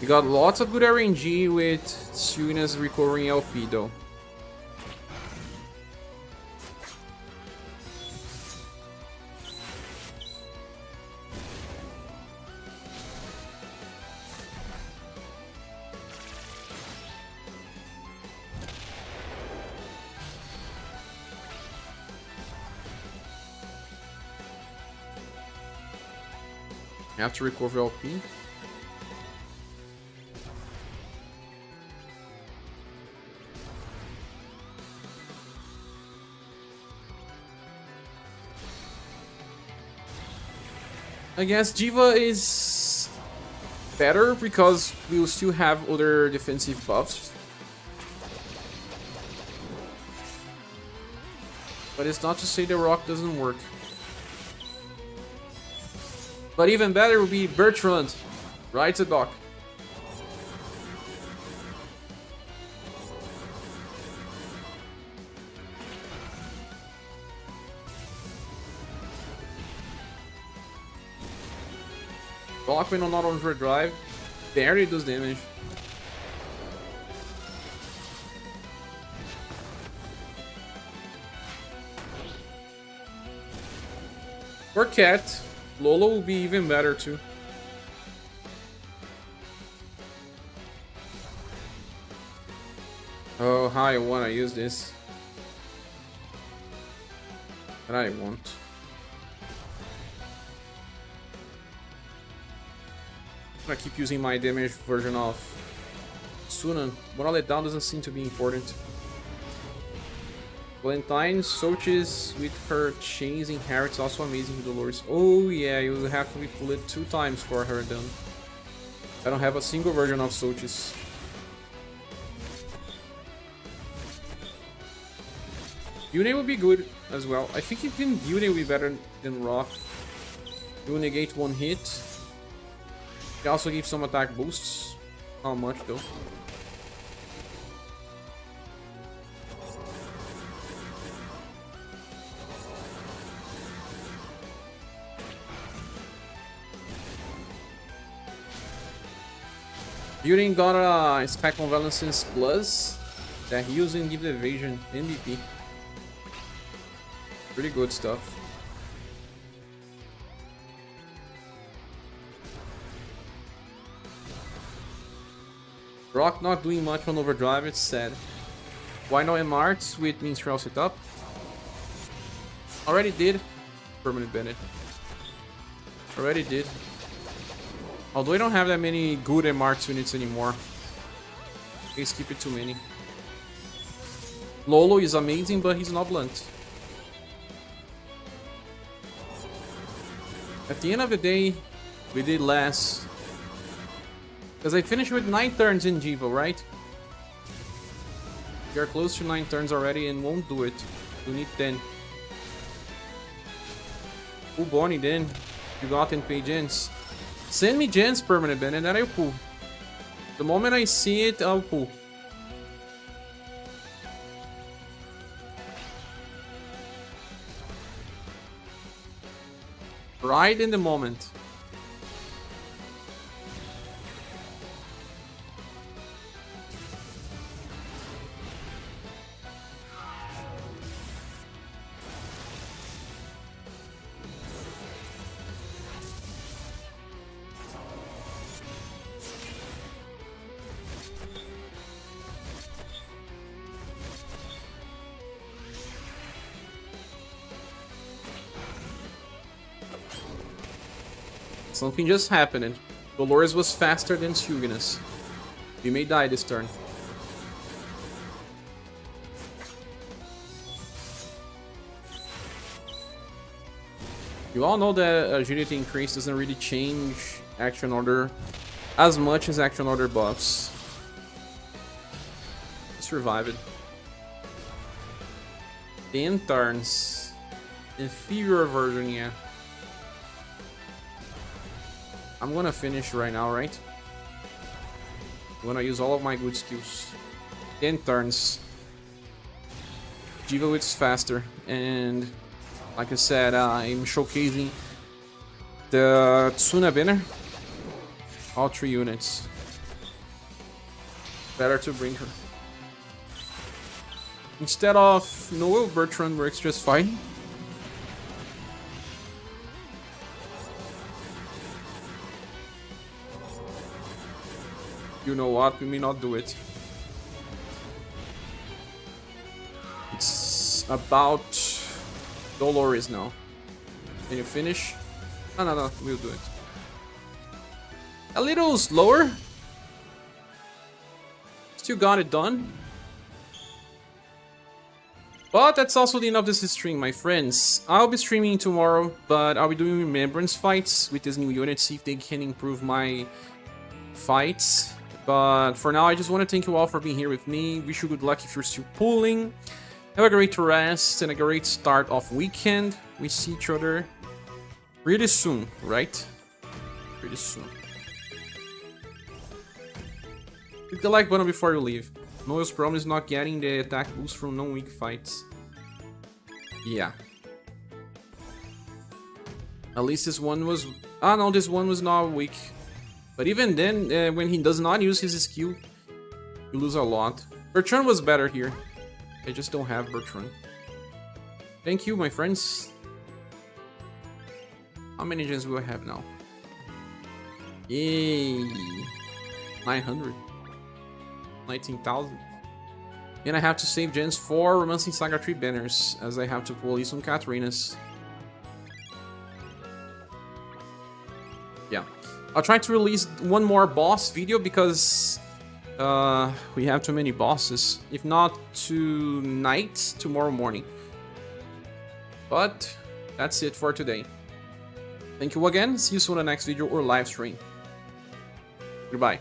We got lots of good RNG with Suna's recovering LP though. have to recover LP. I guess Diva is better because we'll still have other defensive buffs. But it's not to say the rock doesn't work. But even better would be Bertrand. Right, Doc? Blockman on not overdrive. Barely does damage. For Cat, Lolo will be even better too. Oh, how I wanna use this. But I won't. I'm gonna keep using my damage version of Sunan. Wanna let down doesn't seem to be important. Valentine, Soches with her chains inherits also amazing with Dolores. Oh yeah, you will have to be pulled 2 times for her done. I don't have a single version of Soches. Yune would be good as well. I think even Yune will be better than Rock. You will negate 1 hit. He also gives some attack boosts. Not much though. Yuri got a Spec Convalescence Plus that he used in Give Evasion MVP. Pretty good stuff. Rock not doing much on Overdrive, it's sad. Why no MRs with Minstrel setup? Already did. Permanent Bennett. Already did. Although I don't have that many good MR units anymore. Please keep it too many. Lolo is amazing, but he's not blunt. At the end of the day, we did less. Because I finished with 9 turns in Jiva, right? We are close to 9 turns already and won't do it. We need 10. Pull Bonnie then. You got and pay gens. Send me gens, Permanent Ben, and then I'll pull. The moment I see it, I'll pull. Right in the moment. Something just happened. Dolores was faster than Suginus. You may die this turn. You all know that agility increase doesn't really change action order as much as action order buffs. Let's revive it. 10 turns. Inferior version, yeah. I'm gonna finish right now, right? I'm gonna use all of my good skills. 10 turns. Jiva is faster, and like I said, I'm showcasing the Tsuna Banner. All 3 units. Better to bring her. Instead of Noel, Bertrand works just fine. You know what? We may not do it. It's about Dolores now. Can you finish? No, we'll do it. A little slower. Still got it done. But that's also the end of this stream, my friends. I'll be streaming tomorrow, but I'll be doing remembrance fights with this new unit, see if they can improve my fights. But for now, I just want to thank you all for being here with me. Wish you good luck if you're still pulling. Have a great rest and a great start of weekend. We see each other pretty soon, right? Pretty soon. Click the like button before you leave. Noah's problem is not getting the attack boost from non-weak fights. Yeah. At least this one was... Ah, no, this one was not weak. But even then, when he does not use his skill, you lose a lot. Bertrand was better here. I just don't have Bertrand. Thank you, my friends. How many gens will I have now? Yay! 900. 19,000. And I have to save gens for Romancing Saga 3 banners, as I have to pull at least some Katharinas. Yeah. I'll try to release one more boss video because we have too many bosses. If not tonight, tomorrow morning. But that's it for today. Thank you again. See you soon in the next video or live stream. Goodbye.